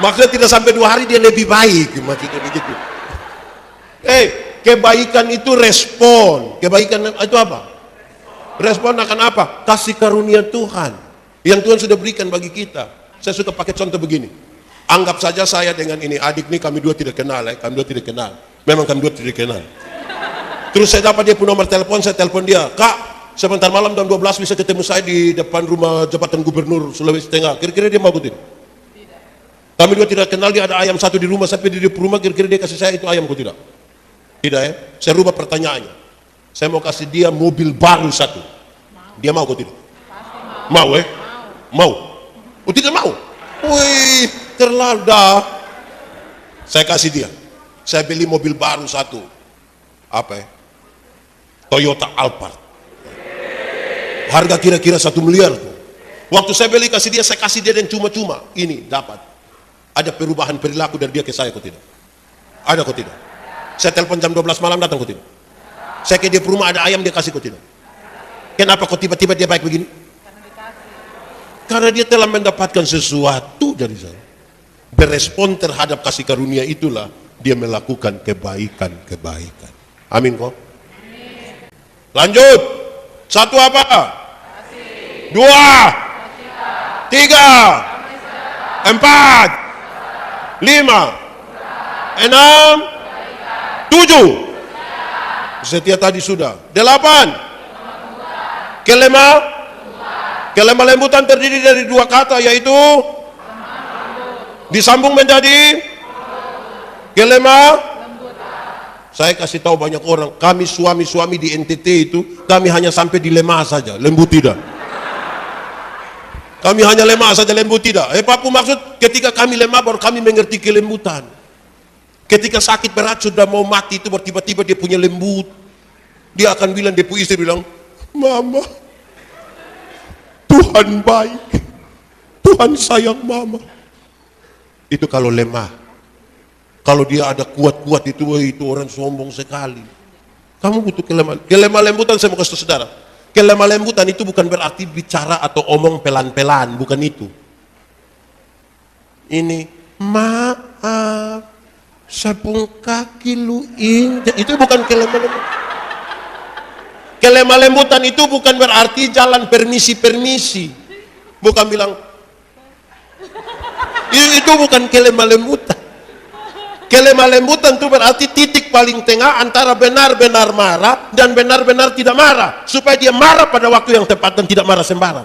Speaker 2: Maksudnya tidak sampai 2 hari dia lebih baik. Maksudnya begitu. Kebaikan itu respon. Kebaikan itu apa? Respon akan apa? Kasih karunia Tuhan yang Tuhan sudah berikan bagi kita. Saya suka pakai contoh begini. Anggap saja saya dengan ini adik ini kami dua tidak kenal, kami dua tidak kenal. Memang kami dua tidak kenal. Terus saya dapat dia punya nomor telepon, saya telepon dia, Kak, sebentar malam jam 12 bisa ketemu saya di depan rumah jabatan Gubernur Sulawesi Tengah. Kira-kira dia mau tidak? Kami dua tidak kenal, dia ada ayam satu di rumah, sampai di rumah kira-kira dia kasih saya itu ayam, kok tidak? Tidak ya? Saya rubah pertanyaannya. Saya mau kasih dia mobil baru satu. Dia mau kok tidak? Mau Mau. Oh tidak mau? Wih, terlalu dah. Saya kasih dia. Saya beli mobil baru satu. Apa ya? Toyota Alphard. Harga kira-kira 1 miliar. Waktu saya beli kasih dia, saya kasih dia dan cuma-cuma. Ini dapat. Ada perubahan perilaku dari dia ke saya kok tidak? Ada kok tidak? Saya telepon jam 12 malam datang kok tidak? Saya ke dia rumah ada ayam dia kasih kok tidak? Kenapa kok tiba-tiba dia baik begini? Karena dia telah mendapatkan sesuatu dari saya. Berespon terhadap kasih karunia itulah dia melakukan kebaikan. Amin kok. Lanjut. 1 apa? 2, 3, 4, 5, 6, 7. Setia tadi sudah. 8. Kelemah lembutan terdiri dari 2 kata, yaitu disambung menjadi kelemah. Saya kasih tahu banyak orang, kami suami-suami di NTT itu, kami hanya sampai di lemah saja, lembu tidak. Kami hanya lemah saja, lembu tidak. Papu maksud ketika kami lemah baru kami mengerti kelembutan. Ketika sakit berat sudah mau mati itu baru tiba-tiba dia punya lembut. Dia akan bilang, dia punya istri bilang, Mama, Tuhan baik, Tuhan sayang Mama. Itu kalau lemah. Kalau dia ada kuat-kuat itu orang sombong sekali. Kamu butuh kelemah lembutan. Saya mau kasih tahu saudara, kelemah lembutan itu bukan berarti bicara atau omong pelan-pelan, bukan itu. Ini maaf, sabung kaki lu injak, itu bukan kelemah lembutan. Kelemah lembutan itu bukan berarti jalan permisi. Bukan bilang itu bukan kelemah lembutan. Kelemah lembutan itu berarti titik paling tengah antara benar-benar marah dan benar-benar tidak marah, supaya dia marah pada waktu yang tepat dan tidak marah sembarang.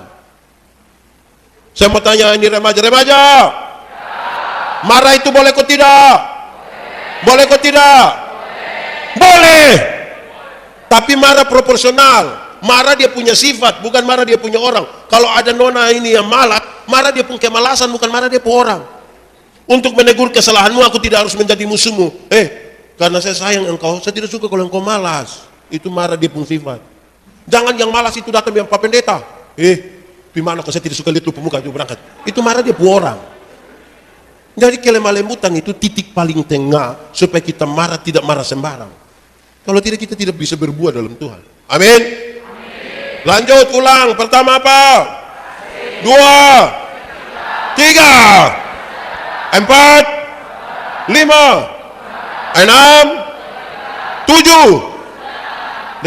Speaker 2: Saya mau tanya ini remaja-remaja, marah itu boleh kok tidak? Boleh kok tidak? Boleh. Tapi marah proporsional. Marah dia punya sifat, bukan marah dia punya orang. Kalau ada nona ini yang marah dia punya kemalasan, bukan marah dia punya orang. Untuk menegur kesalahanmu, aku tidak harus menjadi musuhmu. Karena saya sayang engkau, saya tidak suka kalau engkau malas. Itu marah dia punya sifat. Jangan yang malas itu datang bilang, Pak Pendeta, gimana kalau saya tidak suka lihat lu pemuka itu berangkat. Itu marah dia punya orang. Jadi kelemah lembutan itu titik paling tengah, supaya kita marah tidak marah sembarang. Kalau tidak, kita tidak bisa berbuat dalam Tuhan. Amin. Lanjut, ulang. Pertama apa? 2, 3, 4, 5, 6, 7, 8,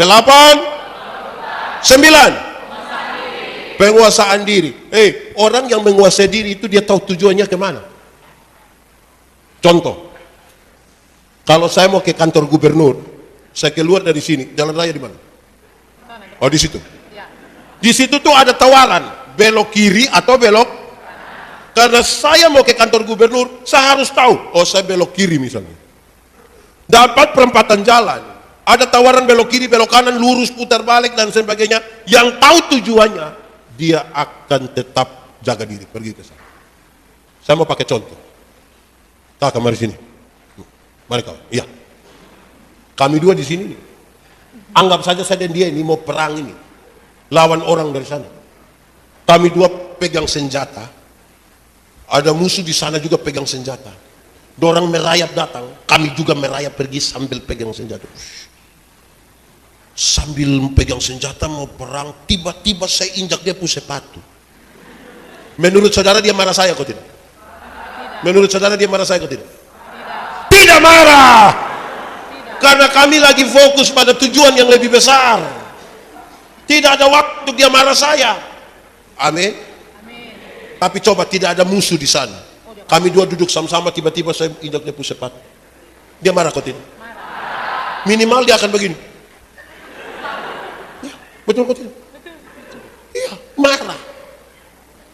Speaker 2: 9. Penguasaan diri. Orang yang menguasai diri itu dia tahu tujuannya kemana. Contoh, kalau saya mau ke kantor gubernur, saya keluar dari sini, jalan raya di mana? Oh, di situ. Di situ tuh ada tawaran, belok kiri atau belok. Karena saya mau ke kantor gubernur, saya harus tahu, oh saya belok kiri misalnya. Dapat perempatan jalan, ada tawaran belok kiri, belok kanan, lurus, putar balik dan sebagainya. Yang tahu tujuannya, dia akan tetap jaga diri, pergi ke sana. Saya mau pakai contoh. Kak, mari sini. Mari kau. Iya. Kami dua di sini. Anggap saja saya dan dia ini mau perang ini. Lawan orang dari sana. Kami dua pegang senjata. Ada musuh di sana juga pegang senjata. Dorang merayap datang, kami juga merayap pergi sambil pegang senjata. Sambil pegang senjata mau perang, tiba-tiba saya injak dia punya sepatu. Menurut saudara dia marah saya atau tidak? Menurut saudara dia marah saya atau tidak? Tidak marah. Karena kami lagi fokus pada tujuan yang lebih besar. Tidak ada waktu untuk dia marah saya. Amin. Tapi coba tidak ada musuh di sana. Kami dua duduk sama-sama, tiba-tiba saya injak dia punya sepatu. Dia marah atau tidak? Minimal dia akan begini. Ya, betul atau tidak? Iya, marah.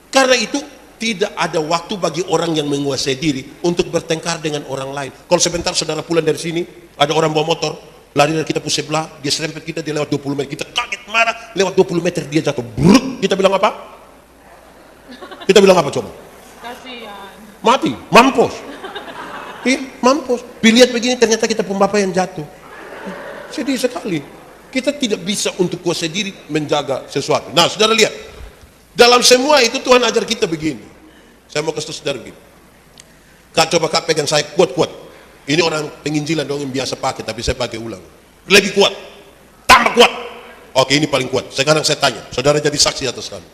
Speaker 2: Karena itu tidak ada waktu bagi orang yang menguasai diri untuk bertengkar dengan orang lain. Kalau sebentar saudara pulang dari sini, ada orang bawa motor, lari dari kita pusat sebelah, dia serempet kita, dia lewat 20 meter. Kita kaget, marah, lewat 20 meter dia jatuh. Bruk, kita bilang apa? Kita bilang apa coba?
Speaker 3: Kasihan.
Speaker 2: Mati, mampus. Iya, mampus. Lihat begini ternyata kita pembapa yang jatuh. Sedih sekali. Kita tidak bisa untuk kuasai diri menjaga sesuatu. Nah, saudara lihat. Dalam semua itu Tuhan ajar kita begini. Saya mau kasih saudara begini. Kak, coba kak pegang saya kuat-kuat. Ini orang penginjilan dong yang biasa pakai, tapi saya pakai ulang. Lebih kuat. Tambah kuat. Oke, ini paling kuat. Sekarang saya tanya. Saudara jadi saksi atas kami.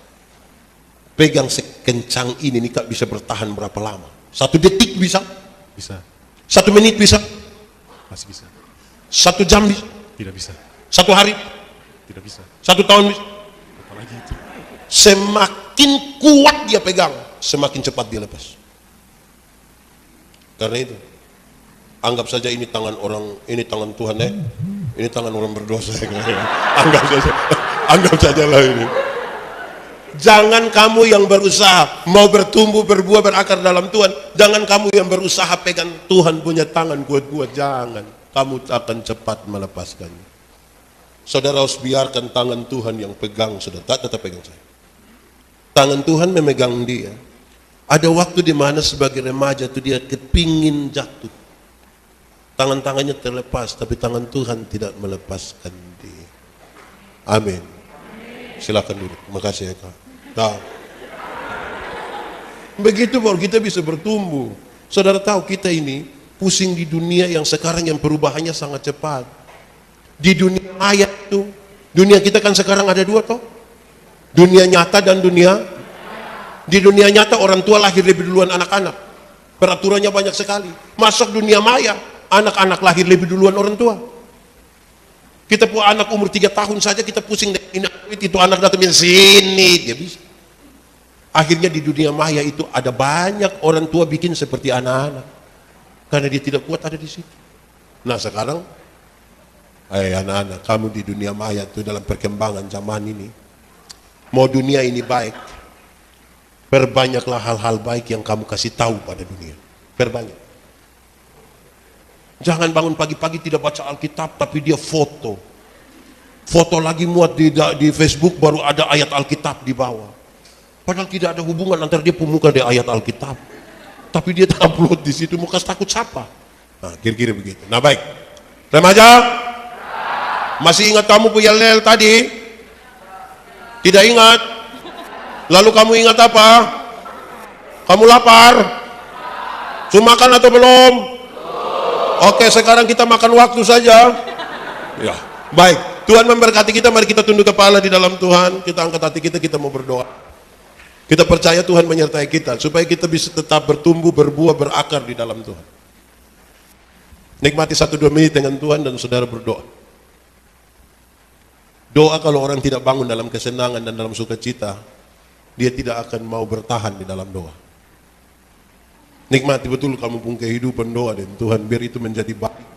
Speaker 2: Pegang sekencang ini kak bisa bertahan berapa lama? 1 detik bisa?
Speaker 4: Bisa.
Speaker 2: 1 menit bisa?
Speaker 4: Masih bisa.
Speaker 2: 1 jam bisa?
Speaker 4: Tidak bisa.
Speaker 2: 1 hari?
Speaker 4: Tidak bisa.
Speaker 2: 1 tahun bisa?
Speaker 4: Apalagi itu.
Speaker 2: Semakin kuat dia pegang, semakin cepat dia lepas. Karena itu, anggap saja ini tangan orang, ini tangan Tuhan ini tangan orang berdosa. Anggap saja lah ini. Jangan kamu yang berusaha mau bertumbuh, berbuah, berakar dalam Tuhan. Jangan kamu yang berusaha pegang Tuhan punya tangan kuat-kuat. Jangan. Kamu akan cepat melepaskannya. Saudara harus biarkan tangan Tuhan yang pegang. Saudara tetap pegang saya. Tangan Tuhan memegang dia. Ada waktu di mana sebagai remaja itu dia kepingin jatuh. Tangan-tangannya terlepas, tapi tangan Tuhan tidak melepaskan dia. Amin. Silakan duduk. Terima kasih ya Kak. Nah, begitu baru kita bisa bertumbuh. Saudara tahu kita ini pusing di dunia yang sekarang yang perubahannya sangat cepat. Di dunia maya itu, dunia kita kan sekarang ada 2 toh. Dunia nyata dan dunia. Di dunia nyata orang tua lahir lebih duluan anak-anak. Peraturannya banyak sekali. Masuk dunia maya, anak-anak lahir lebih duluan orang tua. Kita punya anak umur 3 tahun saja kita pusing dengan itu anak datang sini dia bisa. Akhirnya di dunia maya itu ada banyak orang tua bikin seperti anak-anak. Karena dia tidak kuat ada di situ. Nah sekarang, anak-anak kamu di dunia maya itu dalam perkembangan zaman ini. Mau dunia ini baik, perbanyaklah hal-hal baik yang kamu kasih tahu pada dunia. Perbanyak. Jangan bangun pagi-pagi tidak baca Alkitab, tapi dia foto. Foto lagi muat di Facebook, baru ada ayat Alkitab di bawah. Padahal tidak ada hubungan antara dia pemuka dan ayat Alkitab. Tapi dia upload di situ, mau kasih takut siapa? Nah, kira-kira begitu. Nah baik, remaja, masih ingat kamu punya yel tadi? Tidak ingat? Lalu kamu ingat apa? Kamu lapar? Sudah makan atau belum? Oke, sekarang kita makan waktu saja. Ya, baik. Tuhan memberkati kita. Mari kita tunduk kepala di dalam Tuhan. Kita angkat hati kita, kita mau berdoa. Kita percaya Tuhan menyertai kita supaya kita bisa tetap bertumbuh, berbuah, berakar di dalam Tuhan. Nikmati 1-2 menit dengan Tuhan dan saudara berdoa. Doa kalau orang tidak bangun dalam kesenangan dan dalam sukacita, dia tidak akan mau bertahan di dalam doa. Nikmati betul kamu pun kehidupan doa dan Tuhan, biar itu menjadi baik